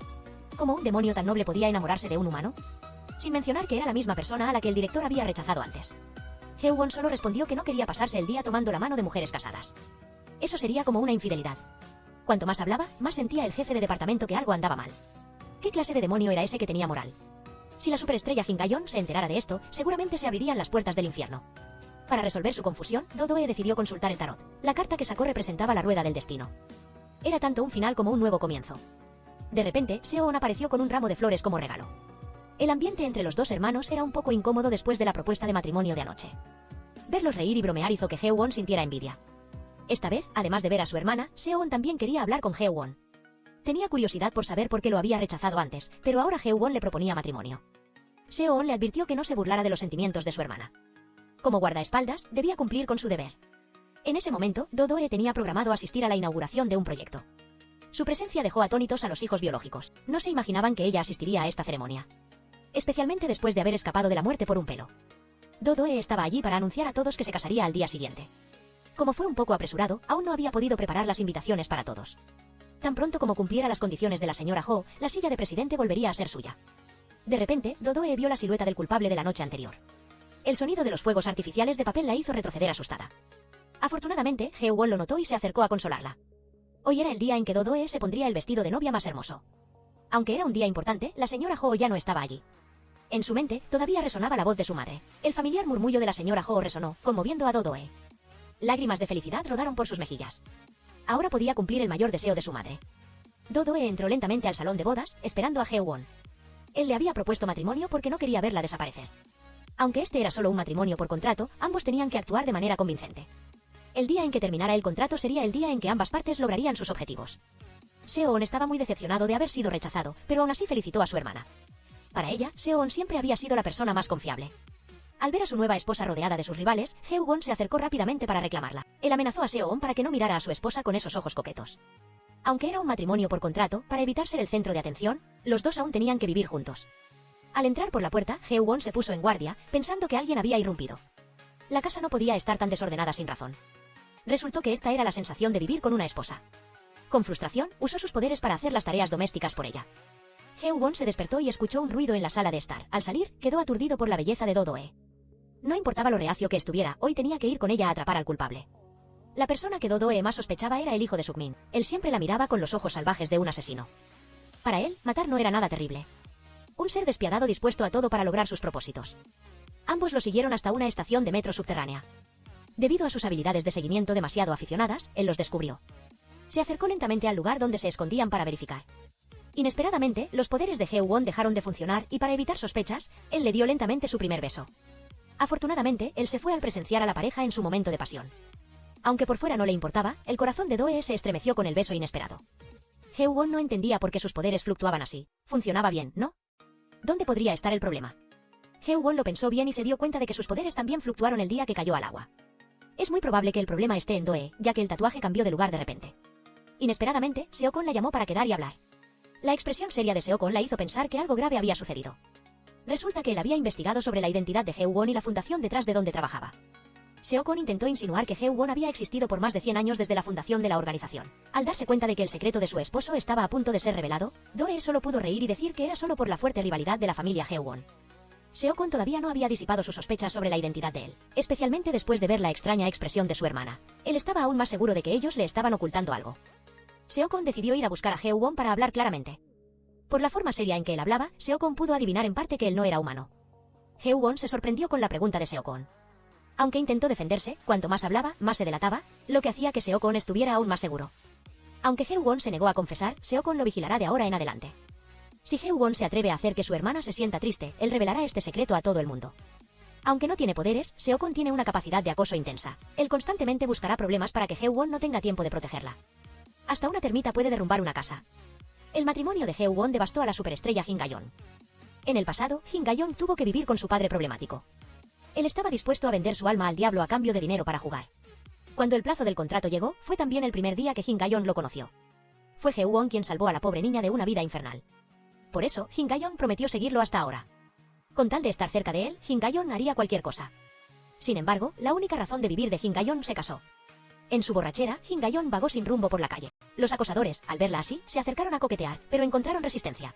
¿Cómo un demonio tan noble podía enamorarse de un humano? Sin mencionar que era la misma persona a la que el director había rechazado antes. Heo-won solo respondió que no quería pasarse el día tomando la mano de mujeres casadas. Eso sería como una infidelidad. Cuanto más hablaba, más sentía el jefe de departamento que algo andaba mal. ¿Qué clase de demonio era ese que tenía moral? Si la superestrella Jingayon se enterara de esto, seguramente se abrirían las puertas del infierno. Para resolver su confusión, Do-doe decidió consultar el tarot. La carta que sacó representaba la rueda del destino. Era tanto un final como un nuevo comienzo. De repente, Seo-on apareció con un ramo de flores como regalo. El ambiente entre los dos hermanos era un poco incómodo después de la propuesta de matrimonio de anoche. Verlos reír y bromear hizo que Heo-won sintiera envidia. Esta vez, además de ver a su hermana, Seo-on también quería hablar con Heo-won. Tenía curiosidad por saber por qué lo había rechazado antes, pero ahora Heo-won le proponía matrimonio. Seo-on le advirtió que no se burlara de los sentimientos de su hermana. Como guardaespaldas, debía cumplir con su deber. En ese momento, Do-doe tenía programado asistir a la inauguración de un proyecto. Su presencia dejó atónitos a los hijos biológicos. No se imaginaban que ella asistiría a esta ceremonia. Especialmente después de haber escapado de la muerte por un pelo. Do-doe estaba allí para anunciar a todos que se casaría al día siguiente. Como fue un poco apresurado, aún no había podido preparar las invitaciones para todos. Tan pronto como cumpliera las condiciones de la señora Ho, la silla de presidente volvería a ser suya. De repente, Do-doe vio la silueta del culpable de la noche anterior. El sonido de los fuegos artificiales de papel la hizo retroceder asustada. Afortunadamente, Heo-won lo notó y se acercó a consolarla. Hoy era el día en que Do-doe se pondría el vestido de novia más hermoso. Aunque era un día importante, la señora Ho ya no estaba allí. En su mente, todavía resonaba la voz de su madre. El familiar murmullo de la señora Ho resonó, conmoviendo a Do-doe. Lágrimas de felicidad rodaron por sus mejillas. Ahora podía cumplir el mayor deseo de su madre. Do-doe entró lentamente al salón de bodas, esperando a Heo-won. Él le había propuesto matrimonio porque no quería verla desaparecer. Aunque este era solo un matrimonio por contrato, ambos tenían que actuar de manera convincente. El día en que terminara el contrato sería el día en que ambas partes lograrían sus objetivos. Seo-on estaba muy decepcionado de haber sido rechazado, pero aún así felicitó a su hermana. Para ella, Seo-on siempre había sido la persona más confiable. Al ver a su nueva esposa rodeada de sus rivales, Heo-won se acercó rápidamente para reclamarla. Él amenazó a Seo-on para que no mirara a su esposa con esos ojos coquetos. Aunque era un matrimonio por contrato, para evitar ser el centro de atención, los dos aún tenían que vivir juntos. Al entrar por la puerta, Heo-won se puso en guardia, pensando que alguien había irrumpido. La casa no podía estar tan desordenada sin razón. Resultó que esta era la sensación de vivir con una esposa. Con frustración, usó sus poderes para hacer las tareas domésticas por ella. Heo-won se despertó y escuchó un ruido en la sala de estar. Al salir, quedó aturdido por la belleza de Do-doe. No importaba lo reacio que estuviera, hoy tenía que ir con ella a atrapar al culpable. La persona que Do-doe más sospechaba era el hijo de Sukmin. Él siempre la miraba con los ojos salvajes de un asesino. Para él, matar no era nada terrible. Un ser despiadado dispuesto a todo para lograr sus propósitos. Ambos lo siguieron hasta una estación de metro subterránea. Debido a sus habilidades de seguimiento demasiado aficionadas, él los descubrió. Se acercó lentamente al lugar donde se escondían para verificar. Inesperadamente, los poderes de Heo-won dejaron de funcionar y para evitar sospechas, él le dio lentamente su primer beso. Afortunadamente, él se fue al presenciar a la pareja en su momento de pasión. Aunque por fuera no le importaba, el corazón de Doe se estremeció con el beso inesperado. Heo-won no entendía por qué sus poderes fluctuaban así. Funcionaba bien, ¿no? ¿Dónde podría estar el problema? Heo-won lo pensó bien y se dio cuenta de que sus poderes también fluctuaron el día que cayó al agua. Es muy probable que el problema esté en Doe, ya que el tatuaje cambió de lugar de repente. Inesperadamente, Seo-kon la llamó para quedar y hablar. La expresión seria de Seo-kon la hizo pensar que algo grave había sucedido. Resulta que él había investigado sobre la identidad de Heo-won y la fundación detrás de donde trabajaba. Seo-kon intentó insinuar que Heo-won había existido por más de 100 años desde la fundación de la organización. Al darse cuenta de que el secreto de su esposo estaba a punto de ser revelado, Doe solo pudo reír y decir que era solo por la fuerte rivalidad de la familia Heo-won. Seo-kon todavía no había disipado sus sospechas sobre la identidad de él, especialmente después de ver la extraña expresión de su hermana. Él estaba aún más seguro de que ellos le estaban ocultando algo. Seo-kon decidió ir a buscar a Heo-won para hablar claramente. Por la forma seria en que él hablaba, Seo-Kwon pudo adivinar en parte que él no era humano. Hye-won se sorprendió con la pregunta de Seo-Kwon. Aunque intentó defenderse, cuanto más hablaba, más se delataba, lo que hacía que Seo-Kwon estuviera aún más seguro. Aunque Hye-won se negó a confesar, Seo-Kwon lo vigilará de ahora en adelante. Si Hye-won se atreve a hacer que su hermana se sienta triste, él revelará este secreto a todo el mundo. Aunque no tiene poderes, Seo-Kwon tiene una capacidad de acoso intensa. Él constantemente buscará problemas para que Hye-won no tenga tiempo de protegerla. Hasta una termita puede derrumbar una casa. El matrimonio de Hye-won devastó a la superestrella Jin Ga-yeon. En el pasado, Jin Ga-yeon tuvo que vivir con su padre problemático. Él estaba dispuesto a vender su alma al diablo a cambio de dinero para jugar. Cuando el plazo del contrato llegó, fue también el primer día que Jin Ga-yeon lo conoció. Fue Hye-won quien salvó a la pobre niña de una vida infernal. Por eso, Jin Ga-yeon prometió seguirlo hasta ahora. Con tal de estar cerca de él, Jin Ga-yeon haría cualquier cosa. Sin embargo, la única razón de vivir de Jin Ga-yeon se casó. En su borrachera, Jin Ga-yeon vagó sin rumbo por la calle. Los acosadores, al verla así, se acercaron a coquetear, pero encontraron resistencia.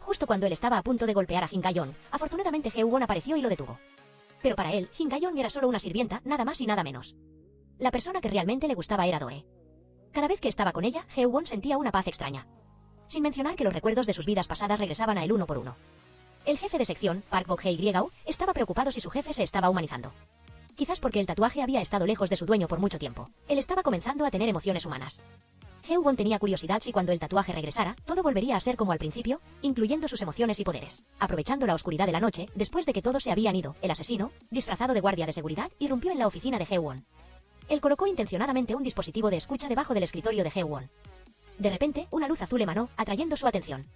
Justo cuando él estaba a punto de golpear a Jin Ga-yeon, afortunadamente Hye-won apareció y lo detuvo. Pero para él, Jin Ga-yeon era solo una sirvienta, nada más y nada menos. La persona que realmente le gustaba era Do-e. Cada vez que estaba con ella, Hye-won sentía una paz extraña. Sin mencionar que los recuerdos de sus vidas pasadas regresaban a él uno por uno. El jefe de sección, Park Bok-hye-ryegao, estaba preocupado si su jefe se estaba humanizando. Quizás porque el tatuaje había estado lejos de su dueño por mucho tiempo. Él estaba comenzando a tener emociones humanas. Hye-won tenía curiosidad si cuando el tatuaje regresara, todo volvería a ser como al principio, incluyendo sus emociones y poderes. Aprovechando la oscuridad de la noche, después de que todos se habían ido, el asesino, disfrazado de guardia de seguridad, irrumpió en la oficina de Hye-won. Él colocó intencionadamente un dispositivo de escucha debajo del escritorio de Hye-won. De repente, una luz azul emanó, atrayendo su atención.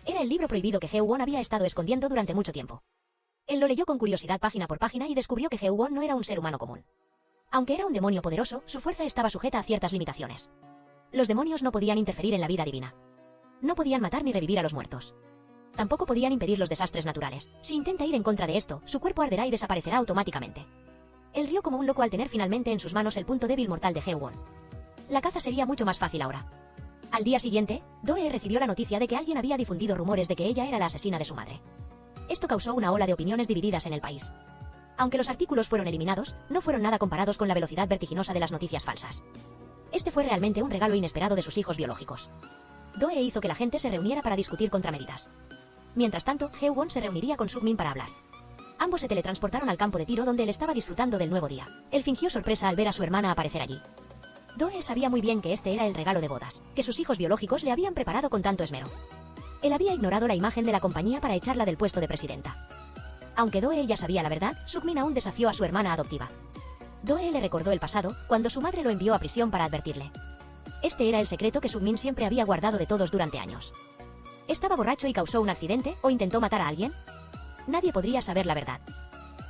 Era el libro prohibido que Hye-won había estado escondiendo durante mucho tiempo. Él lo leyó con curiosidad página por página y descubrió que Hye-won no era un ser humano común. Aunque era un demonio poderoso, su fuerza estaba sujeta a ciertas limitaciones. Los demonios no podían interferir en la vida divina. No podían matar ni revivir a los muertos. Tampoco podían impedir los desastres naturales. Si intenta ir en contra de esto, su cuerpo arderá y desaparecerá automáticamente. Él rió como un loco al tener finalmente en sus manos el punto débil mortal de Hye-won. La caza sería mucho más fácil ahora. Al día siguiente, Do-e recibió la noticia de que alguien había difundido rumores de que ella era la asesina de su madre. Esto causó una ola de opiniones divididas en el país. Aunque los artículos fueron eliminados, no fueron nada comparados con la velocidad vertiginosa de las noticias falsas. Este fue realmente un regalo inesperado de sus hijos biológicos. Do-e hizo que la gente se reuniera para discutir contramedidas. Mientras tanto, Hye-won se reuniría con Suk-min para hablar. Ambos se teletransportaron al campo de tiro donde él estaba disfrutando del nuevo día. Él fingió sorpresa al ver a su hermana aparecer allí. Do-e sabía muy bien que este era el regalo de bodas, que sus hijos biológicos le habían preparado con tanto esmero. Él había ignorado la imagen de la compañía para echarla del puesto de presidenta. Aunque Do-e ya sabía la verdad, Suk-min aún desafió a su hermana adoptiva. Do-e le recordó el pasado, cuando su madre lo envió a prisión para advertirle. Este era el secreto que Suk-min siempre había guardado de todos durante años. ¿Estaba borracho y causó un accidente, o intentó matar a alguien? Nadie podría saber la verdad.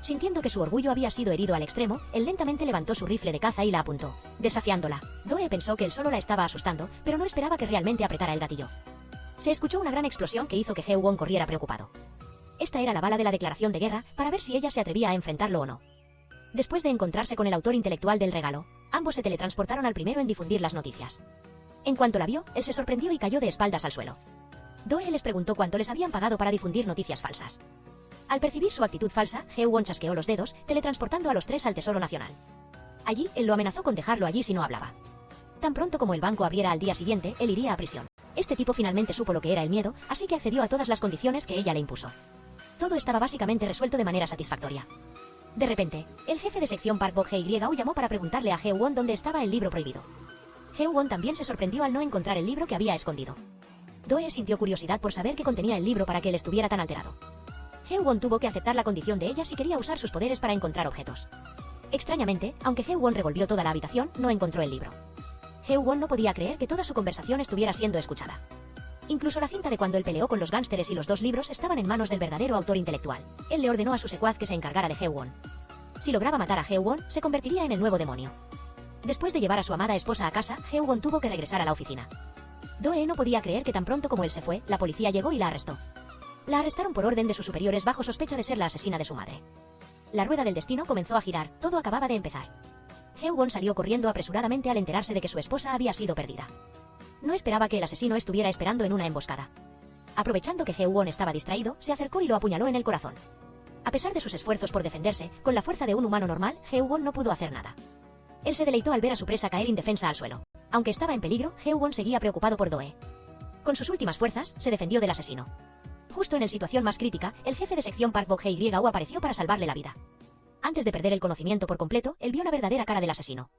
Sintiendo que su orgullo había sido herido al extremo, él lentamente levantó su rifle de caza y la apuntó, desafiándola. Do-e pensó que él solo la estaba asustando, pero no esperaba que realmente apretara el gatillo. Se escuchó una gran explosión que hizo que Hye-won corriera preocupado. Esta era la bala de la declaración de guerra, para ver si ella se atrevía a enfrentarlo o no. Después de encontrarse con el autor intelectual del regalo, ambos se teletransportaron al primero en difundir las noticias. En cuanto la vio, él se sorprendió y cayó de espaldas al suelo. Do-e les preguntó cuánto les habían pagado para difundir noticias falsas. Al percibir su actitud falsa, Hye-won chasqueó los dedos, teletransportando a los tres al Tesoro Nacional. Allí, él lo amenazó con dejarlo allí si no hablaba. Tan pronto como el banco abriera al día siguiente, él iría a prisión. Este tipo finalmente supo lo que era el miedo, así que accedió a todas las condiciones que ella le impuso. Todo estaba básicamente resuelto de manera satisfactoria. De repente, el jefe de sección Park Bok-hye-ryegao llamó para preguntarle a Hye-won dónde estaba el libro prohibido. Hye-won también se sorprendió al no encontrar el libro que había escondido. Do-e sintió curiosidad por saber qué contenía el libro para que él estuviera tan alterado. Hye-won tuvo que aceptar la condición de ella si quería usar sus poderes para encontrar objetos. Extrañamente, aunque Hye-won revolvió toda la habitación, no encontró el libro. Hye-won no podía creer que toda su conversación estuviera siendo escuchada. Incluso la cinta de cuando él peleó con los gánsteres y los dos libros estaban en manos del verdadero autor intelectual. Él le ordenó a su secuaz que se encargara de Hye-won. Si lograba matar a Hye-won, se convertiría en el nuevo demonio. Después de llevar a su amada esposa a casa, Hye-won tuvo que regresar a la oficina. Do-e no podía creer que tan pronto como él se fue, la policía llegó y la arrestó. La arrestaron por orden de sus superiores bajo sospecha de ser la asesina de su madre. La rueda del destino comenzó a girar, todo acababa de empezar. Hye-won salió corriendo apresuradamente al enterarse de que su esposa había sido perdida. No esperaba que el asesino estuviera esperando en una emboscada. Aprovechando que Hye-won estaba distraído, se acercó y lo apuñaló en el corazón. A pesar de sus esfuerzos por defenderse, con la fuerza de un humano normal, Hye-won no pudo hacer nada. Él se deleitó al ver a su presa caer indefensa al suelo. Aunque estaba en peligro, Hye-won seguía preocupado por Do-e. Con sus últimas fuerzas, se defendió del asesino. Justo en la situación más crítica, el jefe de sección Park Bok-hye-woo apareció para salvarle la vida. Antes de perder el conocimiento por completo, él vio la verdadera cara del asesino.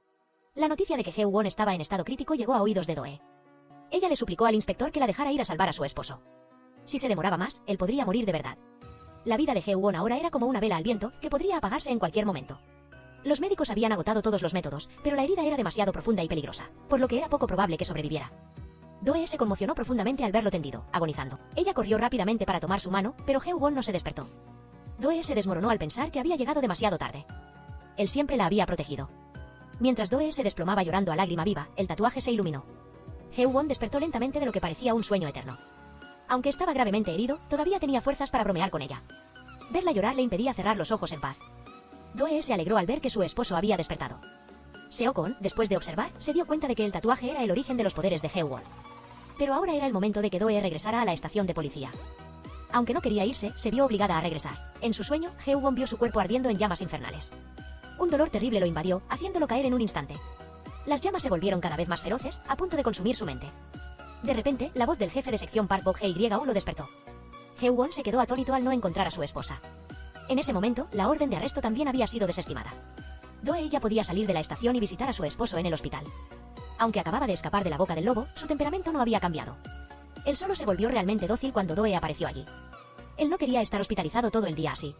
La noticia de que Hye-won estaba en estado crítico llegó a oídos de Do-hye. Ella le suplicó al inspector que la dejara ir a salvar a su esposo. Si se demoraba más, él podría morir de verdad. La vida de Hye-won ahora era como una vela al viento, que podría apagarse en cualquier momento. Los médicos habían agotado todos los métodos, pero la herida era demasiado profunda y peligrosa, por lo que era poco probable que sobreviviera. Do-hye se conmocionó profundamente al verlo tendido, agonizando. Ella corrió rápidamente para tomar su mano, pero Hye-won no se despertó. Do-hye se desmoronó al pensar que había llegado demasiado tarde. Él siempre la había protegido. Mientras Do-hye se desplomaba llorando a lágrima viva, el tatuaje se iluminó. Hye-won despertó lentamente de lo que parecía un sueño eterno. Aunque estaba gravemente herido, todavía tenía fuerzas para bromear con ella. Verla llorar le impedía cerrar los ojos en paz. Do-hye se alegró al ver que su esposo había despertado. Seo-kon, después de observar, se dio cuenta de que el tatuaje era el origen de los poderes de Hye-won. Pero ahora era el momento de que Do-hye regresara a la estación de policía. Aunque no quería irse, se vio obligada a regresar. En su sueño, Hye-won vio su cuerpo ardiendo en llamas infernales. Un dolor terrible lo invadió, haciéndolo caer en un instante. Las llamas se volvieron cada vez más feroces, a punto de consumir su mente. De repente, la voz del jefe de sección Park Bok-hye-woo lo despertó. Hye-won se quedó atónito al no encontrar a su esposa. En ese momento, la orden de arresto también había sido desestimada. Do-hye ya podía salir de la estación y visitar a su esposo en el hospital. Aunque acababa de escapar de la boca del lobo, su temperamento no había cambiado. Él solo se volvió realmente dócil cuando Do-hye apareció allí. Él no quería estar hospitalizado todo el día así.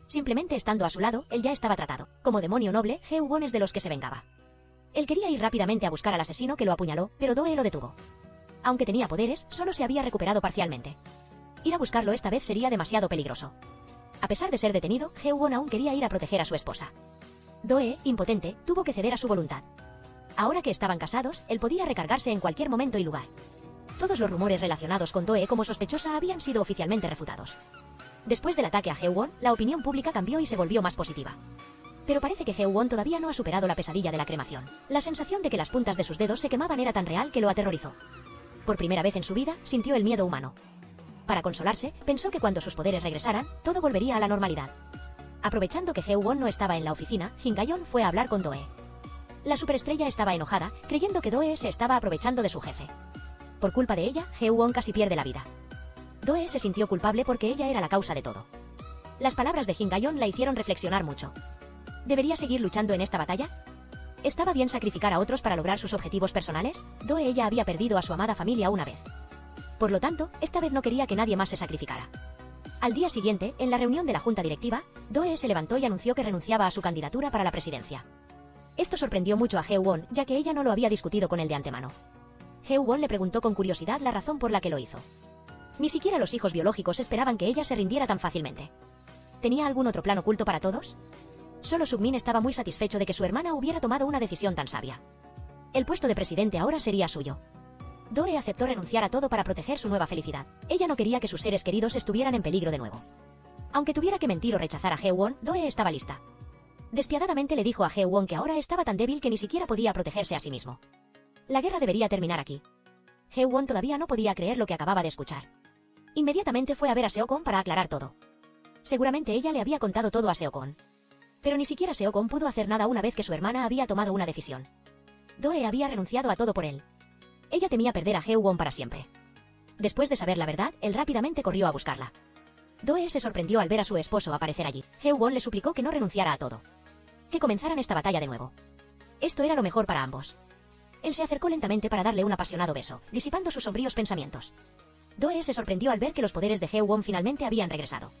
Simplemente estando a su lado, él ya estaba tratado. Como demonio noble, Hye-won es de los que se vengaba. Él quería ir rápidamente a buscar al asesino que lo apuñaló, pero Do-hye lo detuvo. Aunque tenía poderes, solo se había recuperado parcialmente. Ir a buscarlo esta vez sería demasiado peligroso. A pesar de ser detenido, Hye-won aún quería ir a proteger a su esposa. Do-hye, impotente, tuvo que ceder a su voluntad. Ahora que estaban casados, él podía recargarse en cualquier momento y lugar. Todos los rumores relacionados con Do-hye como sospechosa habían sido oficialmente refutados. Después del ataque a Hye-won, la opinión pública cambió y se volvió más positiva. Pero parece que Hye-won todavía no ha superado la pesadilla de la cremación. La sensación de que las puntas de sus dedos se quemaban era tan real que lo aterrorizó. Por primera vez en su vida, sintió el miedo humano. Para consolarse, pensó que cuando sus poderes regresaran, todo volvería a la normalidad. Aprovechando que Hye-won no estaba en la oficina, Jin Ga-yeon fue a hablar con Do-hye. La superestrella estaba enojada, creyendo que Do-hye se estaba aprovechando de su jefe. Por culpa de ella, Hye-won casi pierde la vida. Do-hye se sintió culpable porque ella era la causa de todo. Las palabras de Jin Ga-yeon la hicieron reflexionar mucho. ¿Debería seguir luchando en esta batalla? ¿Estaba bien sacrificar a otros para lograr sus objetivos personales? Do-hye ya había perdido a su amada familia una vez. Por lo tanto, esta vez no quería que nadie más se sacrificara. Al día siguiente, en la reunión de la junta directiva, Do-hye se levantó y anunció que renunciaba a su candidatura para la presidencia. Esto sorprendió mucho a Hye-won, ya que ella no lo había discutido con él de antemano. Hye-won le preguntó con curiosidad la razón por la que lo hizo. Ni siquiera los hijos biológicos esperaban que ella se rindiera tan fácilmente. ¿Tenía algún otro plan oculto para todos? Solo Suk-min estaba muy satisfecho de que su hermana hubiera tomado una decisión tan sabia. El puesto de presidente ahora sería suyo. Do-hye aceptó renunciar a todo para proteger su nueva felicidad. Ella no quería que sus seres queridos estuvieran en peligro de nuevo. Aunque tuviera que mentir o rechazar a Hye-won, Do-hye estaba lista. Despiadadamente le dijo a Hye-won que ahora estaba tan débil que ni siquiera podía protegerse a sí mismo. La guerra debería terminar aquí. Hye-won todavía no podía creer lo que acababa de escuchar. Inmediatamente fue a ver a Seo-kon para aclarar todo. Seguramente ella le había contado todo a Seo-kon. Pero ni siquiera Seo-kon pudo hacer nada una vez que su hermana había tomado una decisión. Do-hye había renunciado a todo por él. Ella temía perder a Hye-won para siempre. Después de saber la verdad, él rápidamente corrió a buscarla. Do-hye se sorprendió al ver a su esposo aparecer allí. Hye-won le suplicó que no renunciara a todo. Que comenzaran esta batalla de nuevo. Esto era lo mejor para ambos. Él se acercó lentamente para darle un apasionado beso, disipando sus sombríos pensamientos. Do-hye se sorprendió al ver que los poderes de Hye-won finalmente habían regresado.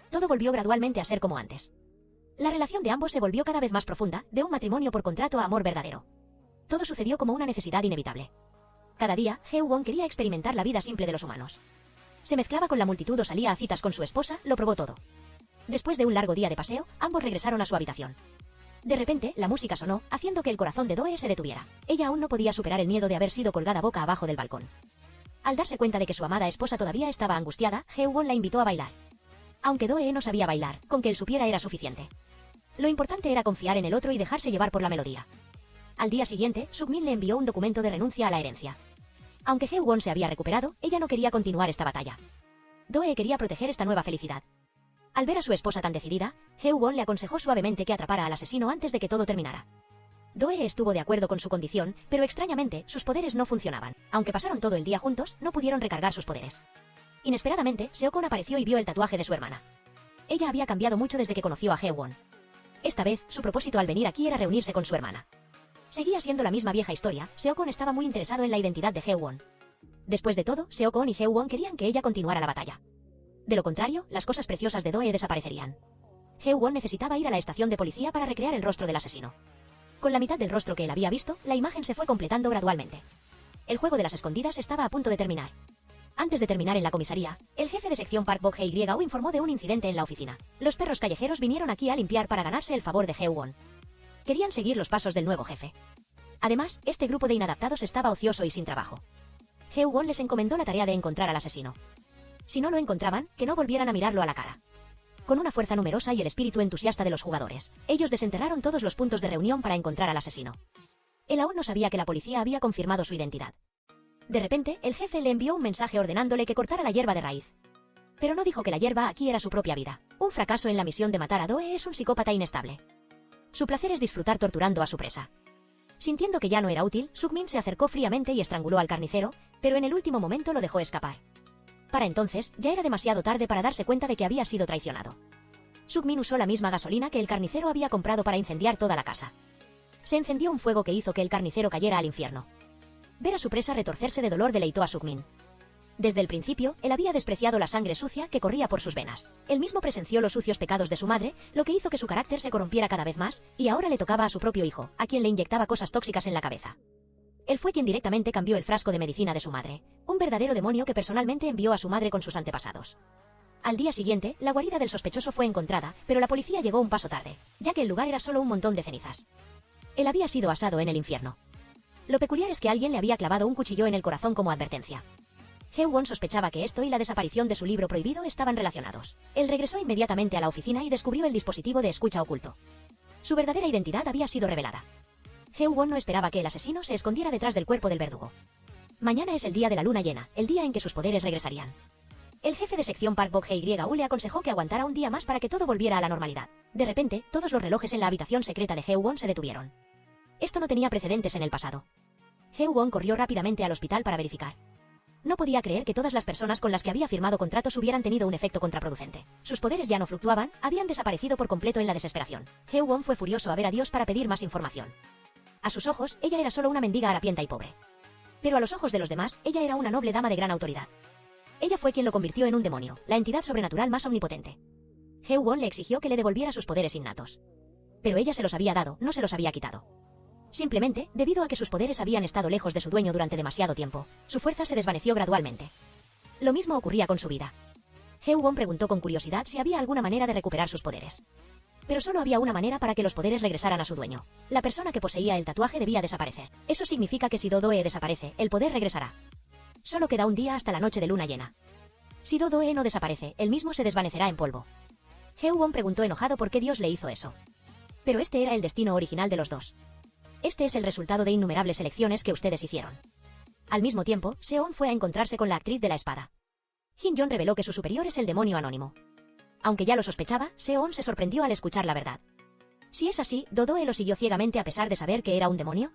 Todo volvió gradualmente a ser como antes. La relación de ambos se volvió cada vez más profunda, de un matrimonio por contrato a amor verdadero. Todo sucedió como una necesidad inevitable. Cada día, Hye-won quería experimentar la vida simple de los humanos. Se mezclaba con la multitud o salía a citas con su esposa, lo probó todo. Después de un largo día de paseo, ambos regresaron a su habitación. De repente, la música sonó, haciendo que el corazón de Do-hye se detuviera. Ella aún no podía superar el miedo de haber sido colgada boca abajo del balcón. Al darse cuenta de que su amada esposa todavía estaba angustiada, Hye-won la invitó a bailar. Aunque Do-hye no sabía bailar, con que él supiera era suficiente. Lo importante era confiar en el otro y dejarse llevar por la melodía. Al día siguiente, Suk-min le envió un documento de renuncia a la herencia. Aunque Hye-won se había recuperado, ella no quería continuar esta batalla. Do-hye quería proteger esta nueva felicidad. Al ver a su esposa tan decidida, Hye-won le aconsejó suavemente que atrapara al asesino antes de que todo terminara. Doe estuvo de acuerdo con su condición, pero extrañamente, sus poderes no funcionaban. Aunque pasaron todo el día juntos, no pudieron recargar sus poderes. Inesperadamente, Seokon apareció y vio el tatuaje de su hermana. Ella había cambiado mucho desde que conoció a Hee-won. Esta vez, su propósito al venir aquí era reunirse con su hermana. Seguía siendo la misma vieja historia, Seokon estaba muy interesado en la identidad de Hee-won. Después de todo, Seokon y Hee-won querían que ella continuara la batalla. De lo contrario, las cosas preciosas de Doe desaparecerían. Hee-won necesitaba ir a la estación de policía para recrear el rostro del asesino. Con la mitad del rostro que él había visto, la imagen se fue completando gradualmente. El juego de las escondidas estaba a punto de terminar. Antes de terminar en la comisaría, el jefe de sección Park Bok-hye informó de un incidente en la oficina. Los perros callejeros vinieron aquí a limpiar para ganarse el favor de Hee-won. Querían seguir los pasos del nuevo jefe. Además, este grupo de inadaptados estaba ocioso y sin trabajo. Hee-won les encomendó la tarea de encontrar al asesino. Si no lo encontraban, que no volvieran a mirarlo a la cara. Con una fuerza numerosa y el espíritu entusiasta de los jugadores, ellos desenterraron todos los puntos de reunión para encontrar al asesino. Él aún no sabía que la policía había confirmado su identidad. De repente, el jefe le envió un mensaje ordenándole que cortara la hierba de raíz. Pero no dijo que la hierba aquí era su propia vida. Un fracaso en la misión de matar a Doe es un psicópata inestable. Su placer es disfrutar torturando a su presa. Sintiendo que ya no era útil, Suk-min se acercó fríamente y estranguló al carnicero, pero en el último momento lo dejó escapar. Para entonces, ya era demasiado tarde para darse cuenta de que había sido traicionado. Suk-min usó la misma gasolina que el carnicero había comprado para incendiar toda la casa. Se encendió un fuego que hizo que el carnicero cayera al infierno. Ver a su presa retorcerse de dolor deleitó a Suk-min. Desde el principio, él había despreciado la sangre sucia que corría por sus venas. Él mismo presenció los sucios pecados de su madre, lo que hizo que su carácter se corrompiera cada vez más, y ahora le tocaba a su propio hijo, a quien le inyectaba cosas tóxicas en la cabeza. Él fue quien directamente cambió el frasco de medicina de su madre, un verdadero demonio que personalmente envió a su madre con sus antepasados. Al día siguiente, la guarida del sospechoso fue encontrada, pero la policía llegó un paso tarde, ya que el lugar era solo un montón de cenizas. Él había sido asado en el infierno. Lo peculiar es que alguien le había clavado un cuchillo en el corazón como advertencia. Hee-won sospechaba que esto y la desaparición de su libro prohibido estaban relacionados. Él regresó inmediatamente a la oficina y descubrió el dispositivo de escucha oculto. Su verdadera identidad había sido revelada. Hee-won no esperaba que el asesino se escondiera detrás del cuerpo del verdugo. Mañana es el día de la luna llena, el día en que sus poderes regresarían. El jefe de sección Park Bok-hye le aconsejó que aguantara un día más para que todo volviera a la normalidad. De repente, todos los relojes en la habitación secreta de Hee-won se detuvieron. Esto no tenía precedentes en el pasado. Hee-won corrió rápidamente al hospital para verificar. No podía creer que todas las personas con las que había firmado contratos hubieran tenido un efecto contraproducente. Sus poderes ya no fluctuaban, habían desaparecido por completo en la desesperación. Hee-won fue furioso a ver a Dios para pedir más información. A sus ojos, ella era solo una mendiga harapienta y pobre. Pero a los ojos de los demás, ella era una noble dama de gran autoridad. Ella fue quien lo convirtió en un demonio, la entidad sobrenatural más omnipotente. Hee-won le exigió que le devolviera sus poderes innatos. Pero ella se los había dado, no se los había quitado. Simplemente, debido a que sus poderes habían estado lejos de su dueño durante demasiado tiempo, su fuerza se desvaneció gradualmente. Lo mismo ocurría con su vida. Hee-won preguntó con curiosidad si había alguna manera de recuperar sus poderes. Pero solo había una manera para que los poderes regresaran a su dueño. La persona que poseía el tatuaje debía desaparecer. Eso significa que si Dodoe desaparece, el poder regresará. Solo queda un día hasta la noche de luna llena. Si Dodoe no desaparece, él mismo se desvanecerá en polvo. Hee-won preguntó enojado por qué Dios le hizo eso. Pero este era el destino original de los dos. Este es el resultado de innumerables elecciones que ustedes hicieron. Al mismo tiempo, Seon fue a encontrarse con la actriz de la espada. Hin-yeon reveló que su superior es el demonio anónimo. Aunque ya lo sospechaba, Seon se sorprendió al escuchar la verdad. Si es así, ¿Dodoe lo siguió ciegamente a pesar de saber que era un demonio?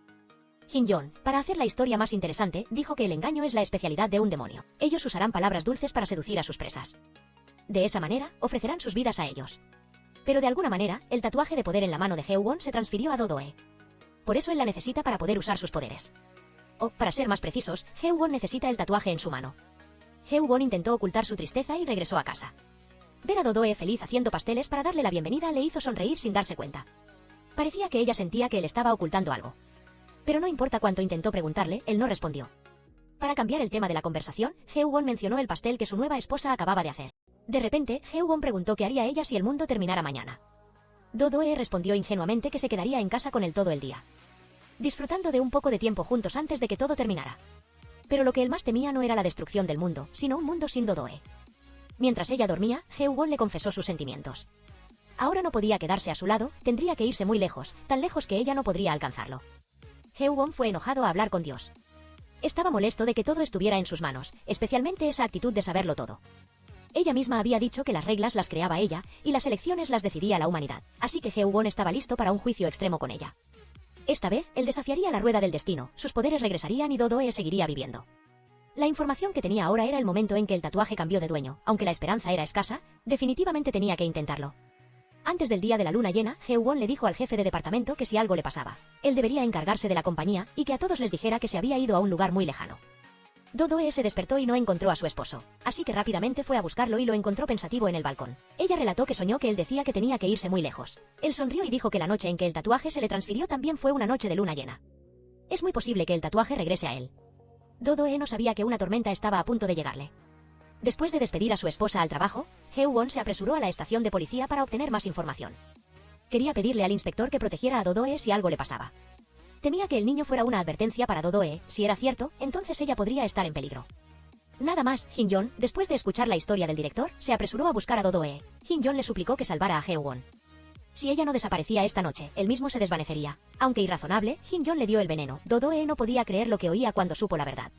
Hin-yeon, para hacer la historia más interesante, dijo que el engaño es la especialidad de un demonio. Ellos usarán palabras dulces para seducir a sus presas. De esa manera, ofrecerán sus vidas a ellos. Pero de alguna manera, el tatuaje de poder en la mano de Hee-won se transfirió a Dodoe. Por eso él la necesita para poder usar sus poderes. O, para ser más precisos, Hee-won necesita el tatuaje en su mano. Hee-won intentó ocultar su tristeza y regresó a casa. Ver a Dodoe feliz haciendo pasteles para darle la bienvenida le hizo sonreír sin darse cuenta. Parecía que ella sentía que él estaba ocultando algo. Pero no importa cuánto intentó preguntarle, él no respondió. Para cambiar el tema de la conversación, Hee-won mencionó el pastel que su nueva esposa acababa de hacer. De repente, Hee-won preguntó qué haría ella si el mundo terminara mañana. Dodoe respondió ingenuamente que se quedaría en casa con él todo el día, disfrutando de un poco de tiempo juntos antes de que todo terminara. Pero lo que él más temía no era la destrucción del mundo, sino un mundo sin Dodoe. Mientras ella dormía, Hee-won le confesó sus sentimientos. Ahora no podía quedarse a su lado, tendría que irse muy lejos, tan lejos que ella no podría alcanzarlo. Hee-won fue enojado a hablar con Dios. Estaba molesto de que todo estuviera en sus manos, especialmente esa actitud de saberlo todo. Ella misma había dicho que las reglas las creaba ella, y las elecciones las decidía la humanidad, así que Hee-won estaba listo para un juicio extremo con ella. Esta vez, él desafiaría la rueda del destino, sus poderes regresarían y Do-Do-E seguiría viviendo. La información que tenía ahora era el momento en que el tatuaje cambió de dueño, aunque la esperanza era escasa, definitivamente tenía que intentarlo. Antes del día de la luna llena, Hee-won le dijo al jefe de departamento que si algo le pasaba, él debería encargarse de la compañía y que a todos les dijera que se había ido a un lugar muy lejano. Do-Do-E se despertó y no encontró a su esposo, así que rápidamente fue a buscarlo y lo encontró pensativo en el balcón. Ella relató que soñó que él decía que tenía que irse muy lejos. Él sonrió y dijo que la noche en que el tatuaje se le transfirió también fue una noche de luna llena. Es muy posible que el tatuaje regrese a él. Do-Do-E no sabía que una tormenta estaba a punto de llegarle. Después de despedir a su esposa al trabajo, Hee-won se apresuró a la estación de policía para obtener más información. Quería pedirle al inspector que protegiera a Do-Do-E si algo le pasaba. Temía que el niño fuera una advertencia para Do-Do-E. Si era cierto, entonces ella podría estar en peligro. Nada más, Jin-yeon, después de escuchar la historia del director, se apresuró a buscar a Do-Do-E. Jin-yeon le suplicó que salvara a Hee-won. Si ella no desaparecía esta noche, él mismo se desvanecería. Aunque irrazonable, Jin-yeon le dio el veneno. Do-Do-E no podía creer lo que oía cuando supo la verdad.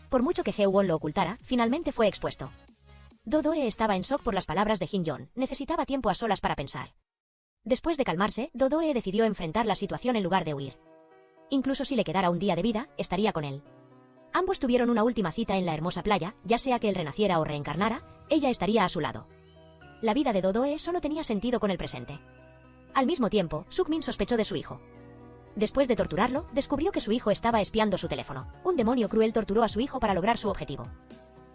Por mucho que Hee-won lo ocultara, finalmente fue expuesto. Do-Do-E estaba en shock por las palabras de Jin-yeon. Necesitaba tiempo a solas para pensar. Después de calmarse, Do-Do-E decidió enfrentar la situación en lugar de huir. Incluso si le quedara un día de vida, estaría con él. Ambos tuvieron una última cita en la hermosa playa, ya sea que él renaciera o reencarnara, ella estaría a su lado. La vida de Do-Do-E solo tenía sentido con el presente. Al mismo tiempo, Suk-min sospechó de su hijo. Después de torturarlo, descubrió que su hijo estaba espiando su teléfono. Un demonio cruel torturó a su hijo para lograr su objetivo.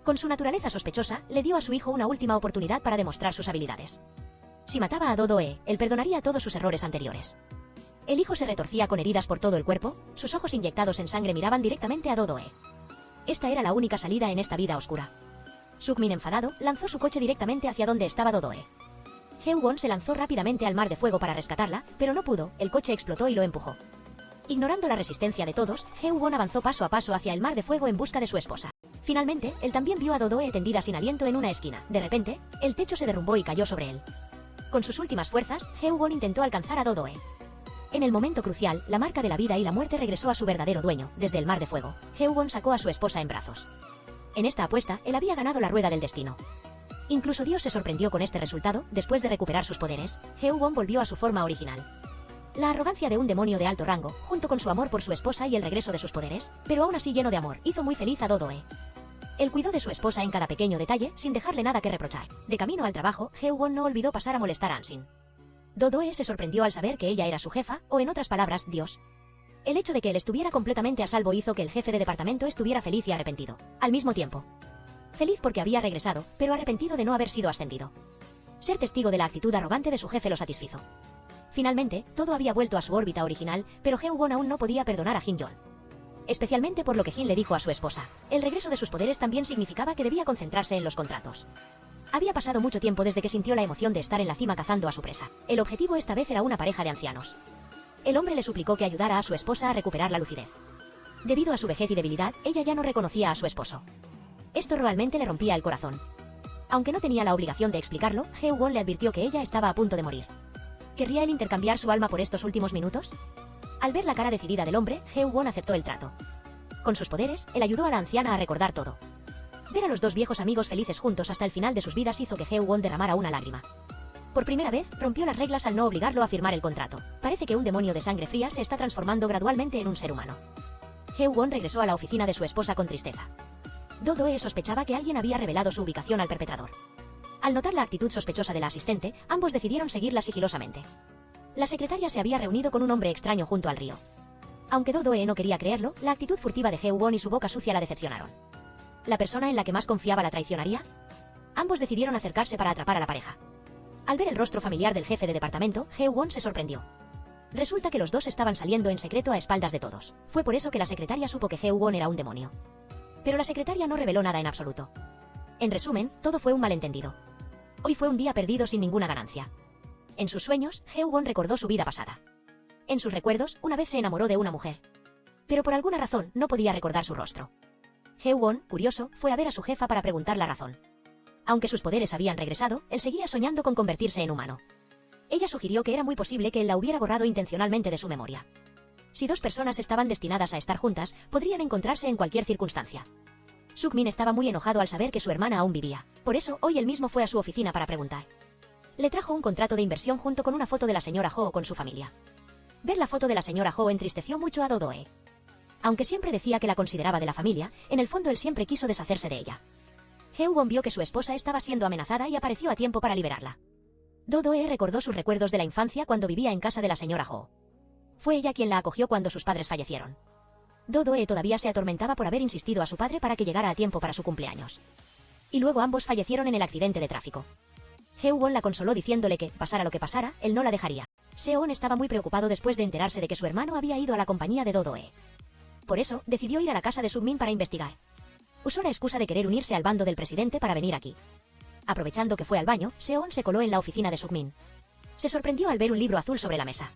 Con su naturaleza sospechosa, le dio a su hijo una última oportunidad para demostrar sus habilidades. Si mataba a Do-Do-E, él perdonaría todos sus errores anteriores. El hijo se retorcía con heridas por todo el cuerpo, sus ojos inyectados en sangre miraban directamente a Do-Do-E. Esta era la única salida en esta vida oscura. Suk-min, enfadado, lanzó su coche directamente hacia donde estaba Do-Do-E. Hee-won se lanzó rápidamente al mar de fuego para rescatarla, pero no pudo, el coche explotó y lo empujó. Ignorando la resistencia de todos, Hee-won avanzó paso a paso hacia el mar de fuego en busca de su esposa. Finalmente, él también vio a Do-Do-E tendida sin aliento en una esquina. De repente, el techo se derrumbó y cayó sobre él. Con sus últimas fuerzas, Hee-won intentó alcanzar a Do-Do-E. En el momento crucial, la marca de la vida y la muerte regresó a su verdadero dueño, desde el mar de fuego. Hee-won sacó a su esposa en brazos. En esta apuesta, él había ganado la rueda del destino. Incluso Dios se sorprendió con este resultado. Después de recuperar sus poderes, Hee-won volvió a su forma original. La arrogancia de un demonio de alto rango, junto con su amor por su esposa y el regreso de sus poderes, pero aún así lleno de amor, hizo muy feliz a Do-Do-E. Él cuidó de su esposa en cada pequeño detalle, sin dejarle nada que reprochar. De camino al trabajo, Hee-won no olvidó pasar a molestar a Ansin. Do-Do-E se sorprendió al saber que ella era su jefa, o en otras palabras, Dios. El hecho de que él estuviera completamente a salvo hizo que el jefe de departamento estuviera feliz y arrepentido, al mismo tiempo. Feliz porque había regresado, pero arrepentido de no haber sido ascendido. Ser testigo de la actitud arrogante de su jefe lo satisfizo. Finalmente, todo había vuelto a su órbita original, pero Hee-won aún no podía perdonar a Jin-yeon. Especialmente por lo que Jin le dijo a su esposa. El regreso de sus poderes también significaba que debía concentrarse en los contratos. Había pasado mucho tiempo desde que sintió la emoción de estar en la cima cazando a su presa. El objetivo esta vez era una pareja de ancianos. El hombre le suplicó que ayudara a su esposa a recuperar la lucidez. Debido a su vejez y debilidad, ella ya no reconocía a su esposo. Esto realmente le rompía el corazón. Aunque no tenía la obligación de explicarlo, Hee-won le advirtió que ella estaba a punto de morir. ¿Querría él intercambiar su alma por estos últimos minutos? Al ver la cara decidida del hombre, Hee-won aceptó el trato. Con sus poderes, él ayudó a la anciana a recordar todo. Ver a los dos viejos amigos felices juntos hasta el final de sus vidas hizo que Hee-won derramara una lágrima. Por primera vez, rompió las reglas al no obligarlo a firmar el contrato. Parece que un demonio de sangre fría se está transformando gradualmente en un ser humano. Hee-won regresó a la oficina de su esposa con tristeza. Do-Do-E sospechaba que alguien había revelado su ubicación al perpetrador. Al notar la actitud sospechosa de la asistente, ambos decidieron seguirla sigilosamente. La secretaria se había reunido con un hombre extraño junto al río. Aunque Do-Do-E no quería creerlo, la actitud furtiva de Hee-won y su boca sucia la decepcionaron. ¿La persona en la que más confiaba la traicionaría? Ambos decidieron acercarse para atrapar a la pareja. Al ver el rostro familiar del jefe de departamento, Hee-won se sorprendió. Resulta que los dos estaban saliendo en secreto a espaldas de todos. Fue por eso que la secretaria supo que Hee-won era un demonio. Pero la secretaria no reveló nada en absoluto. En resumen, todo fue un malentendido. Hoy fue un día perdido sin ninguna ganancia. En sus sueños, Hee-won recordó su vida pasada. En sus recuerdos, una vez se enamoró de una mujer. Pero por alguna razón, no podía recordar su rostro. Hee-won, curioso, fue a ver a su jefa para preguntar la razón. Aunque sus poderes habían regresado, él seguía soñando con convertirse en humano. Ella sugirió que era muy posible que él la hubiera borrado intencionalmente de su memoria. Si dos personas estaban destinadas a estar juntas, podrían encontrarse en cualquier circunstancia. Suk-min estaba muy enojado al saber que su hermana aún vivía. Por eso, hoy él mismo fue a su oficina para preguntar. Le trajo un contrato de inversión junto con una foto de la señora Ho con su familia. Ver la foto de la señora Ho entristeció mucho a Do-do-e. Aunque siempre decía que la consideraba de la familia, en el fondo él siempre quiso deshacerse de ella. Hee-won vio que su esposa estaba siendo amenazada y apareció a tiempo para liberarla. Do-do-e recordó sus recuerdos de la infancia cuando vivía en casa de la señora Ho. Fue ella quien la acogió cuando sus padres fallecieron. Do-do-e todavía se atormentaba por haber insistido a su padre para que llegara a tiempo para su cumpleaños. Y luego ambos fallecieron en el accidente de tráfico. Hee-won la consoló diciéndole que, pasara lo que pasara, él no la dejaría. Seon estaba muy preocupado después de enterarse de que su hermano había ido a la compañía de Do-do-e. Por eso, decidió ir a la casa de Suk-min para investigar. Usó la excusa de querer unirse al bando del presidente para venir aquí. Aprovechando que fue al baño, Seon se coló en la oficina de Suk-min. Se sorprendió al ver un libro azul sobre la mesa.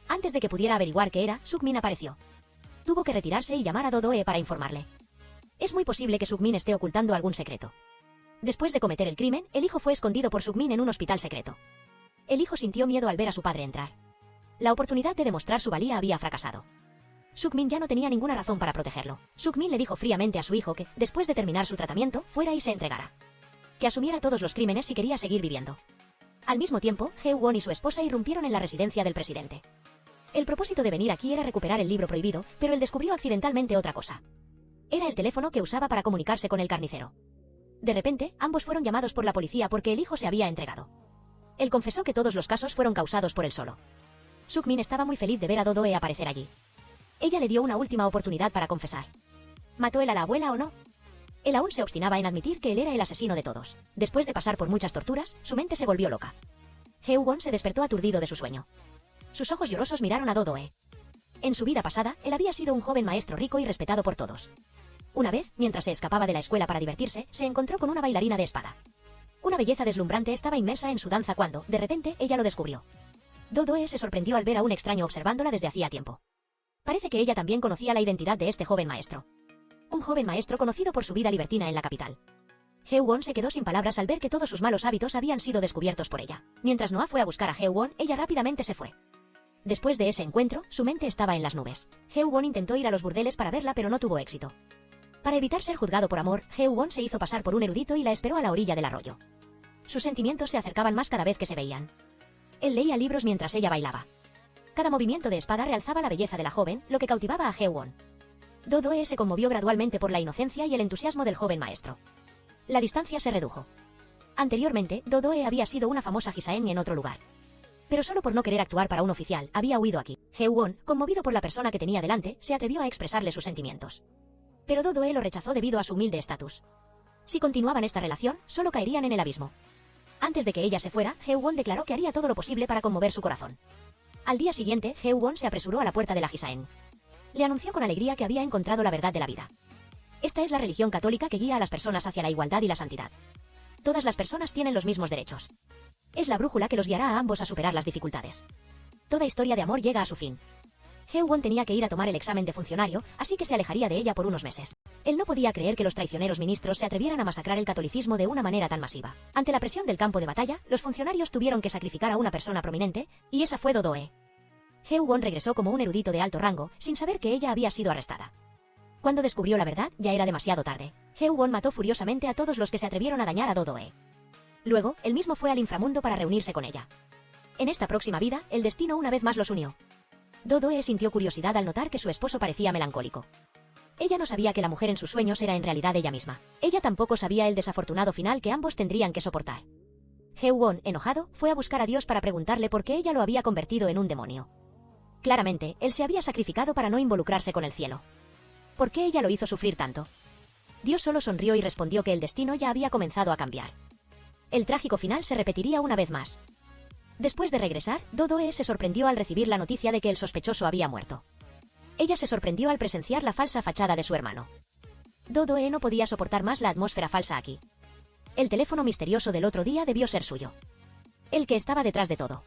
Antes de que pudiera averiguar qué era, Suk-min apareció. Tuvo que retirarse y llamar a Do-do-e para informarle. Es muy posible que Suk-min esté ocultando algún secreto. Después de cometer el crimen, el hijo fue escondido por Suk-min en un hospital secreto. El hijo sintió miedo al ver a su padre entrar. La oportunidad de demostrar su valía había fracasado. Suk-min ya no tenía ninguna razón para protegerlo. Suk-min le dijo fríamente a su hijo que, después de terminar su tratamiento, fuera y se entregara. Que asumiera todos los crímenes si quería seguir viviendo. Al mismo tiempo, Hee-won y su esposa irrumpieron en la residencia del presidente. El propósito de venir aquí era recuperar el libro prohibido, pero él descubrió accidentalmente otra cosa. Era el teléfono que usaba para comunicarse con el carnicero. De repente, ambos fueron llamados por la policía porque el hijo se había entregado. Él confesó que todos los casos fueron causados por él solo. Suk-min estaba muy feliz de ver a Do-do-e aparecer allí. Ella le dio una última oportunidad para confesar. ¿Mató él a la abuela o no? Él aún se obstinaba en admitir que él era el asesino de todos. Después de pasar por muchas torturas, su mente se volvió loca. Hee-won se despertó aturdido de su sueño. Sus ojos llorosos miraron a Do-do-e. En su vida pasada, él había sido un joven maestro rico y respetado por todos. Una vez, mientras se escapaba de la escuela para divertirse, se encontró con una bailarina de espada. Una belleza deslumbrante estaba inmersa en su danza cuando, de repente, ella lo descubrió. Do-do-e se sorprendió al ver a un extraño observándola desde hacía tiempo. Parece que ella también conocía la identidad de este joven maestro. Un joven maestro conocido por su vida libertina en la capital. Hee-won se quedó sin palabras al ver que todos sus malos hábitos habían sido descubiertos por ella. Mientras Noah fue a buscar a Hee-won, ella rápidamente se fue. Después de ese encuentro, su mente estaba en las nubes. Hee-won intentó ir a los burdeles para verla pero no tuvo éxito. Para evitar ser juzgado por amor, Hee-won se hizo pasar por un erudito y la esperó a la orilla del arroyo. Sus sentimientos se acercaban más cada vez que se veían. Él leía libros mientras ella bailaba. Cada movimiento de espada realzaba la belleza de la joven, lo que cautivaba a Hee-won. Do-do-e se conmovió gradualmente por la inocencia y el entusiasmo del joven maestro. La distancia se redujo. Anteriormente, Do-do-e había sido una famosa Hisaen en otro lugar. Pero solo por no querer actuar para un oficial, había huido aquí. Hee-won, conmovido por la persona que tenía delante, se atrevió a expresarle sus sentimientos. Pero Do-do-e lo rechazó debido a su humilde estatus. Si continuaban esta relación, solo caerían en el abismo. Antes de que ella se fuera, Hee-won declaró que haría todo lo posible para conmover su corazón. Al día siguiente, Hee-won se apresuró a la puerta de la Hisaen. Le anunció con alegría que había encontrado la verdad de la vida. Esta es la religión católica que guía a las personas hacia la igualdad y la santidad. Todas las personas tienen los mismos derechos. Es la brújula que los guiará a ambos a superar las dificultades. Toda historia de amor llega a su fin. Hee-won tenía que ir a tomar el examen de funcionario, así que se alejaría de ella por unos meses. Él no podía creer que los traicioneros ministros se atrevieran a masacrar el catolicismo de una manera tan masiva. Ante la presión del campo de batalla, los funcionarios tuvieron que sacrificar a una persona prominente, y esa fue Do-do-e. Hee-won regresó como un erudito de alto rango, sin saber que ella había sido arrestada. Cuando descubrió la verdad, ya era demasiado tarde. Hee-won mató furiosamente a todos los que se atrevieron a dañar a Do-do-e. Luego, él mismo fue al inframundo para reunirse con ella. En esta próxima vida, el destino una vez más los unió. Do-do-e sintió curiosidad al notar que su esposo parecía melancólico. Ella no sabía que la mujer en sus sueños era en realidad ella misma. Ella tampoco sabía el desafortunado final que ambos tendrían que soportar. Hee-won, enojado, fue a buscar a Dios para preguntarle por qué ella lo había convertido en un demonio. Claramente, él se había sacrificado para no involucrarse con el cielo. ¿Por qué ella lo hizo sufrir tanto? Dios solo sonrió y respondió que el destino ya había comenzado a cambiar. El trágico final se repetiría una vez más. Después de regresar, Do-do-e se sorprendió al recibir la noticia de que el sospechoso había muerto. Ella se sorprendió al presenciar la falsa fachada de su hermano. Do-do-e no podía soportar más la atmósfera falsa aquí. El teléfono misterioso del otro día debió ser suyo. El que estaba detrás de todo.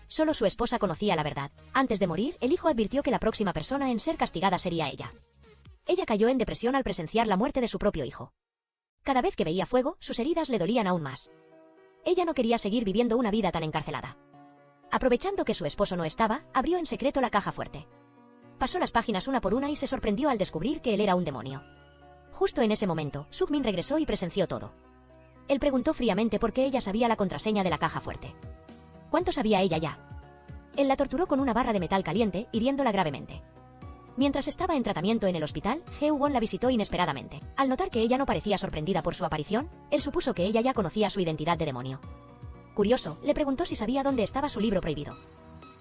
Solo su esposa conocía la verdad. Antes de morir, el hijo advirtió que la próxima persona en ser castigada sería ella. Ella cayó en depresión al presenciar la muerte de su propio hijo. Cada vez que veía fuego, sus heridas le dolían aún más. Ella no quería seguir viviendo una vida tan encarcelada. Aprovechando que su esposo no estaba, abrió en secreto la caja fuerte. Pasó las páginas una por una y se sorprendió al descubrir que él era un demonio. Justo en ese momento, Suk-min regresó y presenció todo. Él preguntó fríamente por qué ella sabía la contraseña de la caja fuerte. ¿Cuánto sabía ella ya? Él la torturó con una barra de metal caliente, hiriéndola gravemente. Mientras estaba en tratamiento en el hospital, Heo-won la visitó inesperadamente. Al notar que ella no parecía sorprendida por su aparición, él supuso que ella ya conocía su identidad de demonio. Curioso, le preguntó si sabía dónde estaba su libro prohibido.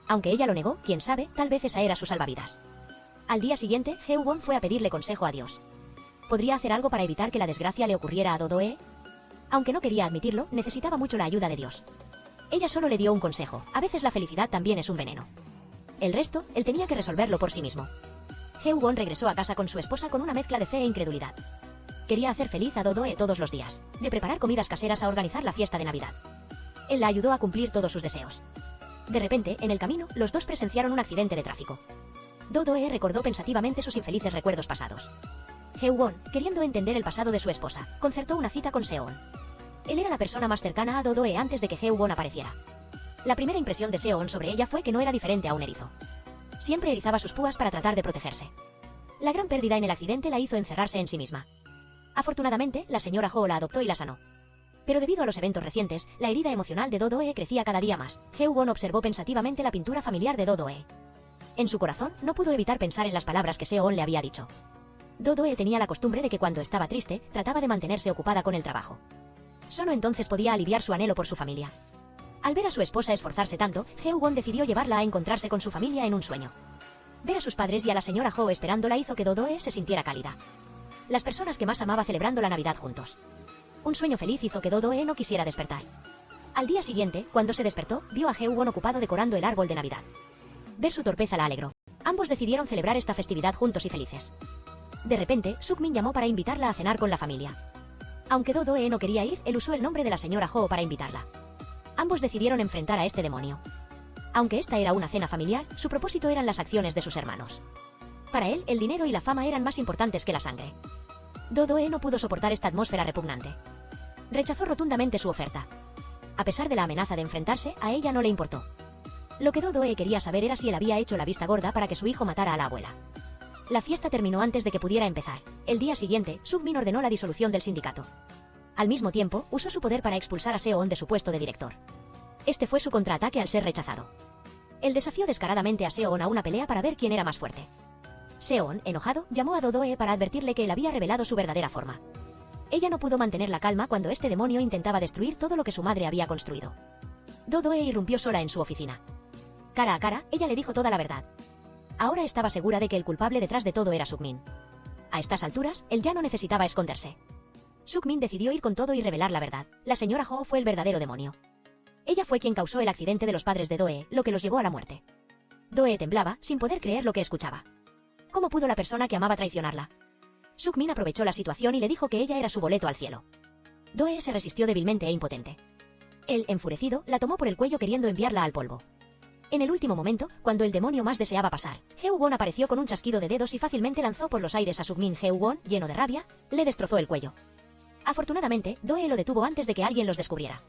Aunque ella lo negó, quién sabe, tal vez esa era su salvavidas. Al día siguiente, Heo-won fue a pedirle consejo a Dios. ¿Podría hacer algo para evitar que la desgracia le ocurriera a Do-do-e? Aunque no quería admitirlo, necesitaba mucho la ayuda de Dios. Ella solo le dio un consejo: a veces la felicidad también es un veneno. El resto, él tenía que resolverlo por sí mismo. Heo-won regresó a casa con su esposa con una mezcla de fe e incredulidad. Quería hacer feliz a Do-do-e todos los días, de preparar comidas caseras a organizar la fiesta de Navidad. Él la ayudó a cumplir todos sus deseos. De repente, en el camino, los dos presenciaron un accidente de tráfico. Do-do-e recordó pensativamente sus infelices recuerdos pasados. Heo-won, queriendo entender el pasado de su esposa, concertó una cita con Seon. Él era la persona más cercana a Do-do-e antes de que Heo-won apareciera. La primera impresión de Seon sobre ella fue que no era diferente a un erizo. Siempre erizaba sus púas para tratar de protegerse. La gran pérdida en el accidente la hizo encerrarse en sí misma. Afortunadamente, la señora Ho la adoptó y la sanó. Pero debido a los eventos recientes, la herida emocional de Do-do-e crecía cada día más. Heo-won observó pensativamente la pintura familiar de Do-do-e. En su corazón, no pudo evitar pensar en las palabras que Seon le había dicho. Do-do-e tenía la costumbre de que cuando estaba triste, trataba de mantenerse ocupada con el trabajo. Solo entonces podía aliviar su anhelo por su familia. Al ver a su esposa esforzarse tanto, Heo-won decidió llevarla a encontrarse con su familia en un sueño. Ver a sus padres y a la señora Ho esperándola hizo que Do-do-e se sintiera cálida. Las personas que más amaba celebrando la Navidad juntos. Un sueño feliz hizo que Do-do-e no quisiera despertar. Al día siguiente, cuando se despertó, vio a Heo-won ocupado decorando el árbol de Navidad. Ver su torpeza la alegró. Ambos decidieron celebrar esta festividad juntos y felices. De repente, Suk-min llamó para invitarla a cenar con la familia. Aunque Do-do-e no quería ir, él usó el nombre de la señora Ho para invitarla. Ambos decidieron enfrentar a este demonio. Aunque esta era una cena familiar, su propósito eran las acciones de sus hermanos. Para él, el dinero y la fama eran más importantes que la sangre. Do-do-e no pudo soportar esta atmósfera repugnante. Rechazó rotundamente su oferta. A pesar de la amenaza de enfrentarse, a ella no le importó. Lo que Do-do-e quería saber era si él había hecho la vista gorda para que su hijo matara a la abuela. La fiesta terminó antes de que pudiera empezar. El día siguiente, Suk-min ordenó la disolución del sindicato. Al mismo tiempo, usó su poder para expulsar a Seon de su puesto de director. Este fue su contraataque al ser rechazado. Él desafió descaradamente a Seon a una pelea para ver quién era más fuerte. Seon, enojado, llamó a Do-do-e para advertirle que él había revelado su verdadera forma. Ella no pudo mantener la calma cuando este demonio intentaba destruir todo lo que su madre había construido. Do-do-e irrumpió sola en su oficina. Cara a cara, ella le dijo toda la verdad. Ahora estaba segura de que el culpable detrás de todo era Suk-min. A estas alturas, él ya no necesitaba esconderse. Suk-min decidió ir con todo y revelar la verdad. La señora Ho fue el verdadero demonio. Ella fue quien causó el accidente de los padres de Do-e, lo que los llevó a la muerte. Do-e temblaba, sin poder creer lo que escuchaba. ¿Cómo pudo la persona que amaba traicionarla? Suk-min aprovechó la situación y le dijo que ella era su boleto al cielo. Do-e se resistió débilmente e impotente. Él, enfurecido, la tomó por el cuello queriendo enviarla al polvo. En el último momento, cuando el demonio más deseaba pasar, Heo-won apareció con un chasquido de dedos y fácilmente lanzó por los aires a Suk-min. Heo-won, lleno de rabia, le destrozó el cuello. Afortunadamente, Do-e lo detuvo antes de que alguien los descubriera.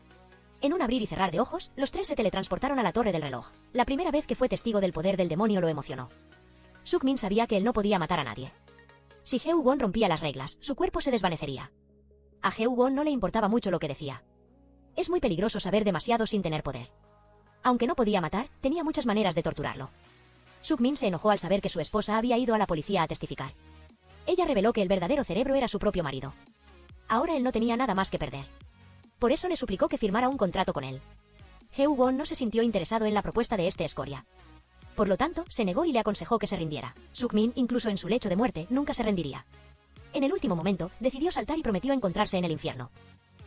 En un abrir y cerrar de ojos, los tres se teletransportaron a la torre del reloj. La primera vez que fue testigo del poder del demonio lo emocionó. Suk-min sabía que él no podía matar a nadie. Si Heo-won rompía las reglas, su cuerpo se desvanecería. A Heo-won no le importaba mucho lo que decía. Es muy peligroso saber demasiado sin tener poder. Aunque no podía matar, tenía muchas maneras de torturarlo. Suk-min se enojó al saber que su esposa había ido a la policía a testificar. Ella reveló que el verdadero cerebro era su propio marido. Ahora él no tenía nada más que perder. Por eso le suplicó que firmara un contrato con él. Heo-won no se sintió interesado en la propuesta de este escoria. Por lo tanto, se negó y le aconsejó que se rindiera. Suk-min, incluso en su lecho de muerte, nunca se rendiría. En el último momento, decidió saltar y prometió encontrarse en el infierno.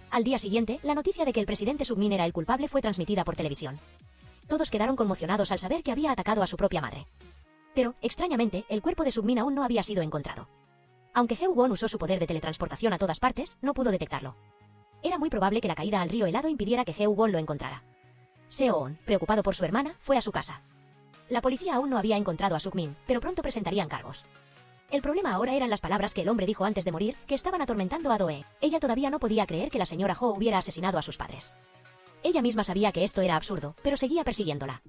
Al día siguiente, la noticia de que el presidente Suk-min era el culpable fue transmitida por televisión. Todos quedaron conmocionados al saber que había atacado a su propia madre. Pero, extrañamente, el cuerpo de Suk-min aún no había sido encontrado. Aunque Heo-won usó su poder de teletransportación a todas partes, no pudo detectarlo. Era muy probable que la caída al río helado impidiera que Heo-won lo encontrara. Seon, preocupado por su hermana, fue a su casa. La policía aún no había encontrado a Suk-min, pero pronto presentarían cargos. El problema ahora eran las palabras que el hombre dijo antes de morir, que estaban atormentando a Do-e. Ella todavía no podía creer que la señora Ho hubiera asesinado a sus padres. Ella misma sabía que esto era absurdo, pero seguía persiguiéndola.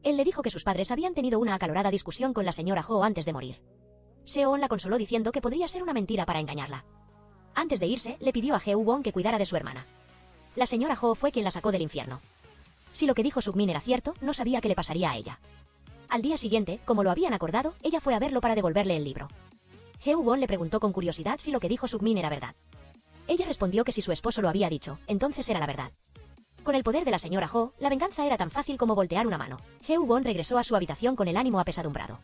Él le dijo que sus padres habían tenido una acalorada discusión con la señora Ho antes de morir. Seon la consoló diciendo que podría ser una mentira para engañarla. Antes de irse, le pidió a Heo-won que cuidara de su hermana. La señora Ho fue quien la sacó del infierno. Si lo que dijo Sugmin era cierto, no sabía qué le pasaría a ella. Al día siguiente, como lo habían acordado, ella fue a verlo para devolverle el libro. Heo-won le preguntó con curiosidad si lo que dijo Sugmin era verdad. Ella respondió que si su esposo lo había dicho, entonces era la verdad. Con el poder de la señora Ho, la venganza era tan fácil como voltear una mano. Heo-won regresó a su habitación con el ánimo apesadumbrado.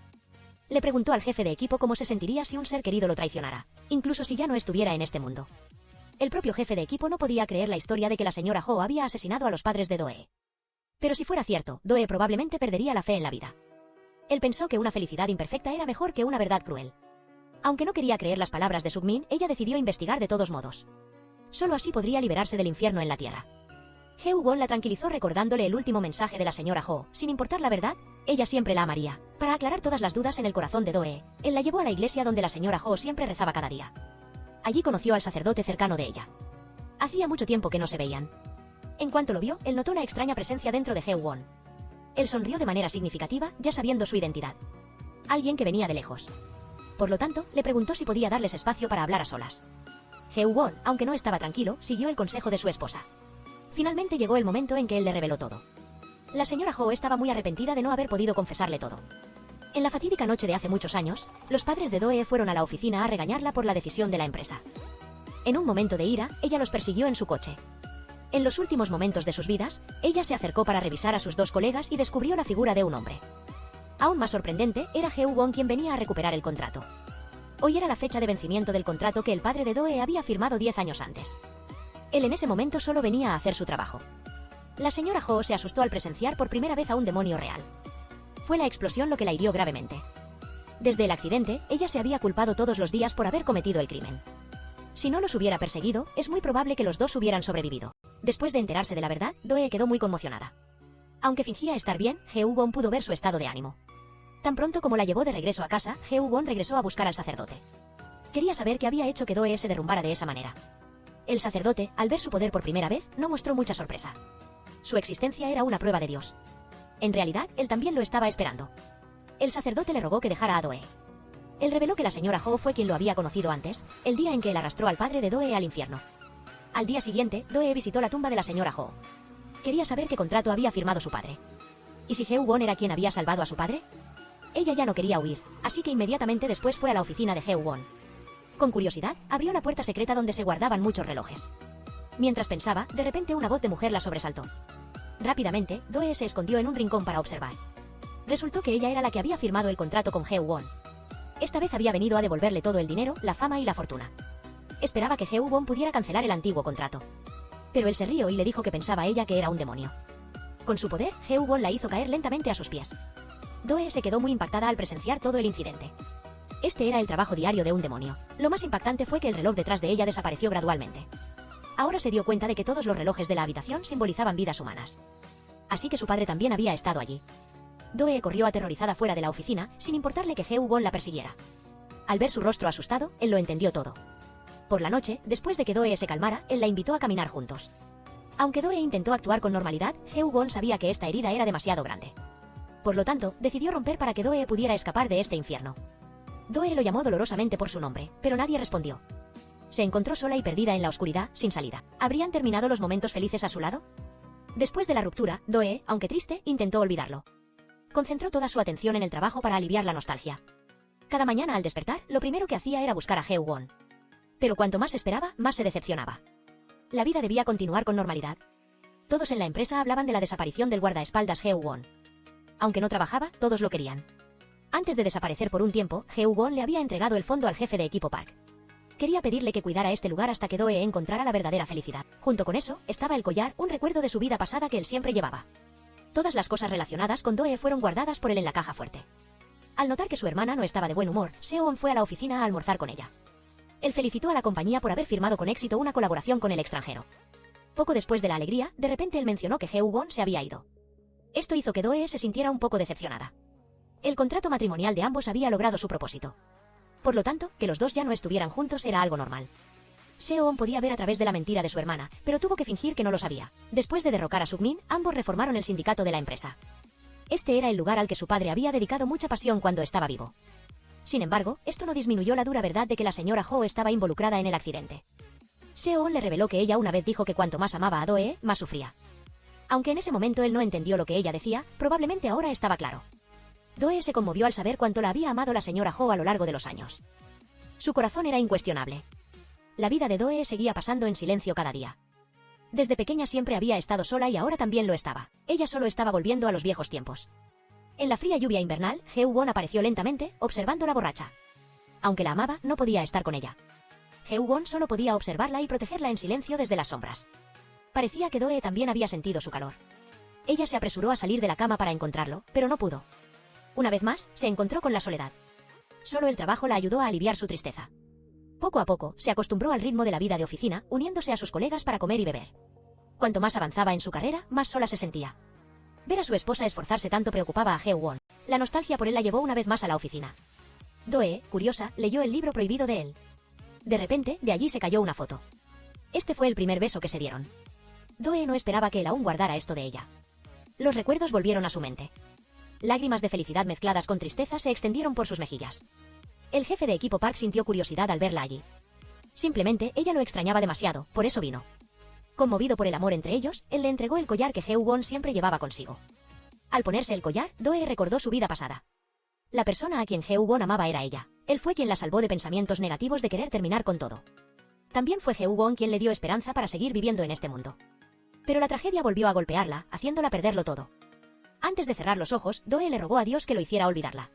Le preguntó al jefe de equipo cómo se sentiría si un ser querido lo traicionara, incluso si ya no estuviera en este mundo. El propio jefe de equipo no podía creer la historia de que la señora Ho había asesinado a los padres de Doe. Pero si fuera cierto, Doe probablemente perdería la fe en la vida. Él pensó que una felicidad imperfecta era mejor que una verdad cruel. Aunque no quería creer las palabras de Sugmin, ella decidió investigar de todos modos. Solo así podría liberarse del infierno en la tierra. Heo-won la tranquilizó recordándole el último mensaje de la señora Ho. Sin importar la verdad, ella siempre la amaría. Para aclarar todas las dudas en el corazón de Doe, él la llevó a la iglesia donde la señora Ho siempre rezaba cada día. Allí conoció al sacerdote cercano de ella. Hacía mucho tiempo que no se veían. En cuanto lo vio, él notó la extraña presencia dentro de Heo-won. Él sonrió de manera significativa, ya sabiendo su identidad. Alguien que venía de lejos. Por lo tanto, le preguntó si podía darles espacio para hablar a solas. Heo-won, aunque no estaba tranquilo, siguió el consejo de su esposa. Finalmente llegó el momento en que él le reveló todo. La señora Ho estaba muy arrepentida de no haber podido confesarle todo. En la fatídica noche de hace muchos años, los padres de Doe fueron a la oficina a regañarla por la decisión de la empresa. En un momento de ira, ella los persiguió en su coche. En los últimos momentos de sus vidas, ella se acercó para revisar a sus dos colegas y descubrió la figura de un hombre. Aún más sorprendente, era Heo-won quien venía a recuperar el contrato. Hoy era la fecha de vencimiento del contrato que el padre de Doe había firmado 10 años antes. Él en ese momento solo venía a hacer su trabajo. La señora Ho se asustó al presenciar por primera vez a un demonio real. Fue la explosión lo que la hirió gravemente. Desde el accidente, ella se había culpado todos los días por haber cometido el crimen. Si no los hubiera perseguido, es muy probable que los dos hubieran sobrevivido. Después de enterarse de la verdad, Doe quedó muy conmocionada. Aunque fingía estar bien, Heo-won pudo ver su estado de ánimo. Tan pronto como la llevó de regreso a casa, Heo-won regresó a buscar al sacerdote. Quería saber qué había hecho que Doe se derrumbara de esa manera. El sacerdote, al ver su poder por primera vez, no mostró mucha sorpresa. Su existencia era una prueba de Dios. En realidad, él también lo estaba esperando. El sacerdote le rogó que dejara a Doe. Él reveló que la señora Ho fue quien lo había conocido antes, el día en que él arrastró al padre de Doe al infierno. Al día siguiente, Doe visitó la tumba de la señora Ho. Quería saber qué contrato había firmado su padre. ¿Y si Heo-won era quien había salvado a su padre? Ella ya no quería huir, así que inmediatamente después fue a la oficina de Heo-won. Con curiosidad, abrió la puerta secreta donde se guardaban muchos relojes. Mientras pensaba, de repente una voz de mujer la sobresaltó. Rápidamente, Doe se escondió en un rincón para observar. Resultó que ella era la que había firmado el contrato con Heo-won. Esta vez había venido a devolverle todo el dinero, la fama y la fortuna. Esperaba que Heo-won pudiera cancelar el antiguo contrato. Pero él se rió y le dijo que pensaba ella que era un demonio. Con su poder, Heo-won la hizo caer lentamente a sus pies. Doe se quedó muy impactada al presenciar todo el incidente. Este era el trabajo diario de un demonio. Lo más impactante fue que el reloj detrás de ella desapareció gradualmente. Ahora se dio cuenta de que todos los relojes de la habitación simbolizaban vidas humanas. Así que su padre también había estado allí. Doe corrió aterrorizada fuera de la oficina, sin importarle que Heo-won la persiguiera. Al ver su rostro asustado, él lo entendió todo. Por la noche, después de que Doe se calmara, él la invitó a caminar juntos. Aunque Doe intentó actuar con normalidad, Heo-won sabía que esta herida era demasiado grande. Por lo tanto, decidió romper para que Doe pudiera escapar de este infierno. Doe lo llamó dolorosamente por su nombre, pero nadie respondió. Se encontró sola y perdida en la oscuridad, sin salida. ¿Habrían terminado los momentos felices a su lado? Después de la ruptura, Doe, aunque triste, intentó olvidarlo. Concentró toda su atención en el trabajo para aliviar la nostalgia. Cada mañana al despertar, lo primero que hacía era buscar a Heo-won. Pero cuanto más esperaba, más se decepcionaba. La vida debía continuar con normalidad. Todos en la empresa hablaban de la desaparición del guardaespaldas Heo-won. Aunque no trabajaba, todos lo querían. Antes de desaparecer por un tiempo, Heo-won le había entregado el fondo al jefe de equipo Park. Quería pedirle que cuidara este lugar hasta que Doe encontrara la verdadera felicidad. Junto con eso, estaba el collar, un recuerdo de su vida pasada que él siempre llevaba. Todas las cosas relacionadas con Doe fueron guardadas por él en la caja fuerte. Al notar que su hermana no estaba de buen humor, Seo-won fue a la oficina a almorzar con ella. Él felicitó a la compañía por haber firmado con éxito una colaboración con el extranjero. Poco después de la alegría, de repente él mencionó que Heo-won se había ido. Esto hizo que Doe se sintiera un poco decepcionada. El contrato matrimonial de ambos había logrado su propósito. Por lo tanto, que los dos ya no estuvieran juntos era algo normal. Seo-won podía ver a través de la mentira de su hermana, pero tuvo que fingir que no lo sabía. Después de derrocar a Sugmin, ambos reformaron el sindicato de la empresa. Este era el lugar al que su padre había dedicado mucha pasión cuando estaba vivo. Sin embargo, esto no disminuyó la dura verdad de que la señora Ho estaba involucrada en el accidente. Seo-won le reveló que ella una vez dijo que cuanto más amaba a Doe, más sufría. Aunque en ese momento él no entendió lo que ella decía, probablemente ahora estaba claro. Doe se conmovió al saber cuánto la había amado la señora Ho a lo largo de los años. Su corazón era incuestionable. La vida de Doe seguía pasando en silencio cada día. Desde pequeña siempre había estado sola y ahora también lo estaba. Ella solo estaba volviendo a los viejos tiempos. En la fría lluvia invernal, Heo-won apareció lentamente, observándola borracha. Aunque la amaba, no podía estar con ella. Heo-won solo podía observarla y protegerla en silencio desde las sombras. Parecía que Doe también había sentido su calor. Ella se apresuró a salir de la cama para encontrarlo, pero no pudo. Una vez más, se encontró con la soledad. Solo el trabajo la ayudó a aliviar su tristeza. Poco a poco, se acostumbró al ritmo de la vida de oficina, uniéndose a sus colegas para comer y beber. Cuanto más avanzaba en su carrera, más sola se sentía. Ver a su esposa esforzarse tanto preocupaba a Heo-won. La nostalgia por él la llevó una vez más a la oficina. Doe, curiosa, leyó el libro prohibido de él. De repente, de allí se cayó una foto. Este fue el primer beso que se dieron. Doe no esperaba que él aún guardara esto de ella. Los recuerdos volvieron a su mente. Lágrimas de felicidad mezcladas con tristeza se extendieron por sus mejillas. El jefe de equipo Park sintió curiosidad al verla allí. Simplemente, ella lo extrañaba demasiado, por eso vino. Conmovido por el amor entre ellos, él le entregó el collar que Heo-won siempre llevaba consigo. Al ponerse el collar, Doe recordó su vida pasada. La persona a quien Heo-won amaba era ella. Él fue quien la salvó de pensamientos negativos de querer terminar con todo. También fue Heo-won quien le dio esperanza para seguir viviendo en este mundo. Pero la tragedia volvió a golpearla, haciéndola perderlo todo. Antes de cerrar los ojos, Doe le rogó a Dios que lo hiciera olvidarla.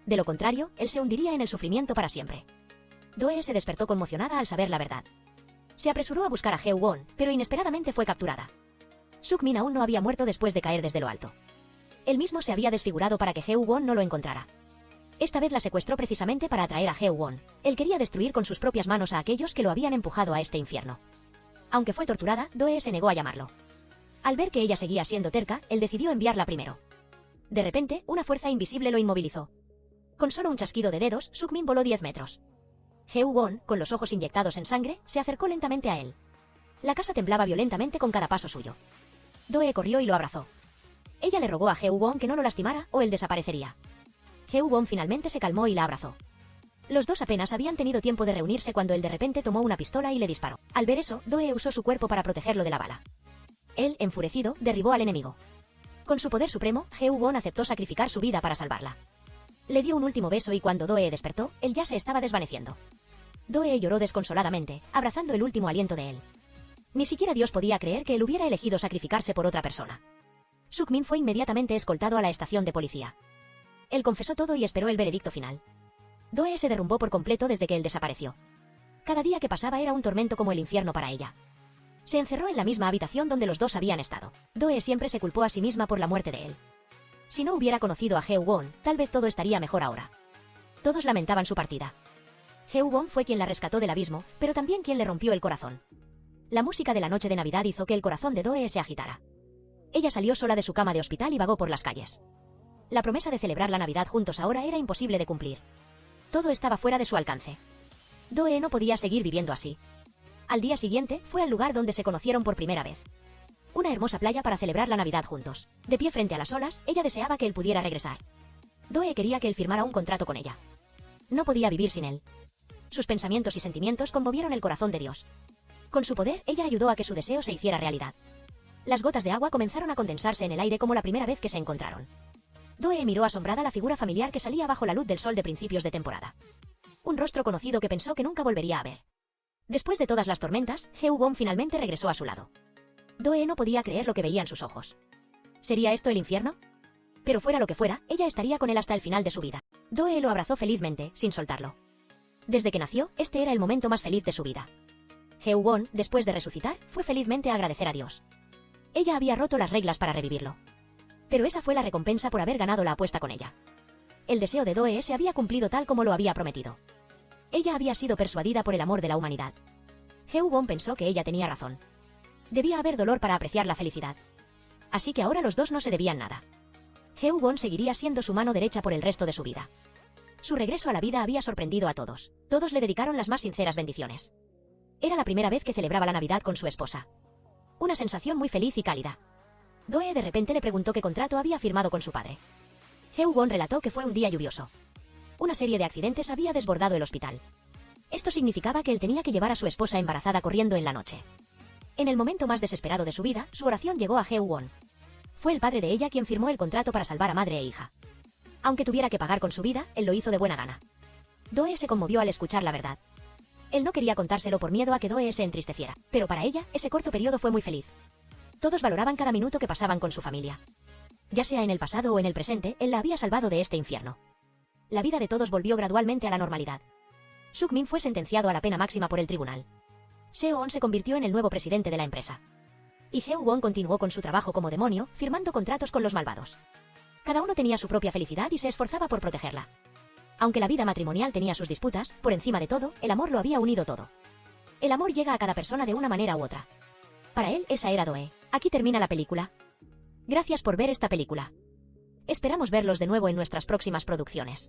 De lo contrario, él se hundiría en el sufrimiento para siempre. Doe se despertó conmocionada al saber la verdad. Se apresuró a buscar a Heo-won, pero inesperadamente fue capturada. Suk-min aún no había muerto después de caer desde lo alto. Él mismo se había desfigurado para que Heo-won no lo encontrara. Esta vez la secuestró precisamente para atraer a Heo-won. Él quería destruir con sus propias manos a aquellos que lo habían empujado a este infierno. Aunque fue torturada, Doe se negó a llamarlo. Al ver que ella seguía siendo terca, él decidió enviarla primero. De repente, una fuerza invisible lo inmovilizó. Con solo un chasquido de dedos, Suk-min voló 10 metros. Heo-won, con los ojos inyectados en sangre, se acercó lentamente a él. La casa temblaba violentamente con cada paso suyo. Doe corrió y lo abrazó. Ella le rogó a Heo-won que no lo lastimara o él desaparecería. Heo-won finalmente se calmó y la abrazó. Los dos apenas habían tenido tiempo de reunirse cuando él de repente tomó una pistola y le disparó. Al ver eso, Doe usó su cuerpo para protegerlo de la bala. Él, enfurecido, derribó al enemigo. Con su poder supremo, Heo-won aceptó sacrificar su vida para salvarla. Le dio un último beso y cuando Doe despertó, él ya se estaba desvaneciendo. Doe lloró desconsoladamente, abrazando el último aliento de él. Ni siquiera Dios podía creer que él hubiera elegido sacrificarse por otra persona. Suk-min fue inmediatamente escoltado a la estación de policía. Él confesó todo y esperó el veredicto final. Doe se derrumbó por completo desde que él desapareció. Cada día que pasaba era un tormento como el infierno para ella. Se encerró en la misma habitación donde los dos habían estado. Doe siempre se culpó a sí misma por la muerte de él. Si no hubiera conocido a Heo-won, tal vez todo estaría mejor ahora. Todos lamentaban su partida. Heo-won fue quien la rescató del abismo, pero también quien le rompió el corazón. La música de la noche de Navidad hizo que el corazón de Doe se agitara. Ella salió sola de su cama de hospital y vagó por las calles. La promesa de celebrar la Navidad juntos ahora era imposible de cumplir. Todo estaba fuera de su alcance. Doe no podía seguir viviendo así. Al día siguiente, fue al lugar donde se conocieron por primera vez. Una hermosa playa para celebrar la Navidad juntos. De pie frente a las olas, ella deseaba que él pudiera regresar. Doe quería que él firmara un contrato con ella. No podía vivir sin él. Sus pensamientos y sentimientos conmovieron el corazón de Dios. Con su poder, ella ayudó a que su deseo se hiciera realidad. Las gotas de agua comenzaron a condensarse en el aire como la primera vez que se encontraron. Doe miró asombrada la figura familiar que salía bajo la luz del sol de principios de temporada. Un rostro conocido que pensó que nunca volvería a ver. Después de todas las tormentas, Heo-won finalmente regresó a su lado. Doe no podía creer lo que veía en sus ojos. ¿Sería esto el infierno? Pero fuera lo que fuera, ella estaría con él hasta el final de su vida. Doe lo abrazó felizmente, sin soltarlo. Desde que nació, este era el momento más feliz de su vida. Heo-won, después de resucitar, fue felizmente a agradecer a Dios. Ella había roto las reglas para revivirlo. Pero esa fue la recompensa por haber ganado la apuesta con ella. El deseo de Doe se había cumplido tal como lo había prometido. Ella había sido persuadida por el amor de la humanidad. Heo-won pensó que ella tenía razón. Debía haber dolor para apreciar la felicidad. Así que ahora los dos no se debían nada. Heo-won seguiría siendo su mano derecha por el resto de su vida. Su regreso a la vida había sorprendido a todos. Todos le dedicaron las más sinceras bendiciones. Era la primera vez que celebraba la Navidad con su esposa. Una sensación muy feliz y cálida. Doe de repente le preguntó qué contrato había firmado con su padre. Heo-won relató que fue un día lluvioso. Una serie de accidentes había desbordado el hospital. Esto significaba que él tenía que llevar a su esposa embarazada corriendo en la noche. En el momento más desesperado de su vida, su oración llegó a Heo-won. Fue el padre de ella quien firmó el contrato para salvar a madre e hija. Aunque tuviera que pagar con su vida, él lo hizo de buena gana. Doe se conmovió al escuchar la verdad. Él no quería contárselo por miedo a que Doe se entristeciera, pero para ella, ese corto periodo fue muy feliz. Todos valoraban cada minuto que pasaban con su familia. Ya sea en el pasado o en el presente, él la había salvado de este infierno. La vida de todos volvió gradualmente a la normalidad. Suk-min fue sentenciado a la pena máxima por el tribunal. Seo-on se convirtió en el nuevo presidente de la empresa. Y Heo-won continuó con su trabajo como demonio, firmando contratos con los malvados. Cada uno tenía su propia felicidad y se esforzaba por protegerla. Aunque la vida matrimonial tenía sus disputas, por encima de todo, el amor lo había unido todo. El amor llega a cada persona de una manera u otra. Para él, esa era Doe. Aquí termina la película. Gracias por ver esta película. Esperamos verlos de nuevo en nuestras próximas producciones.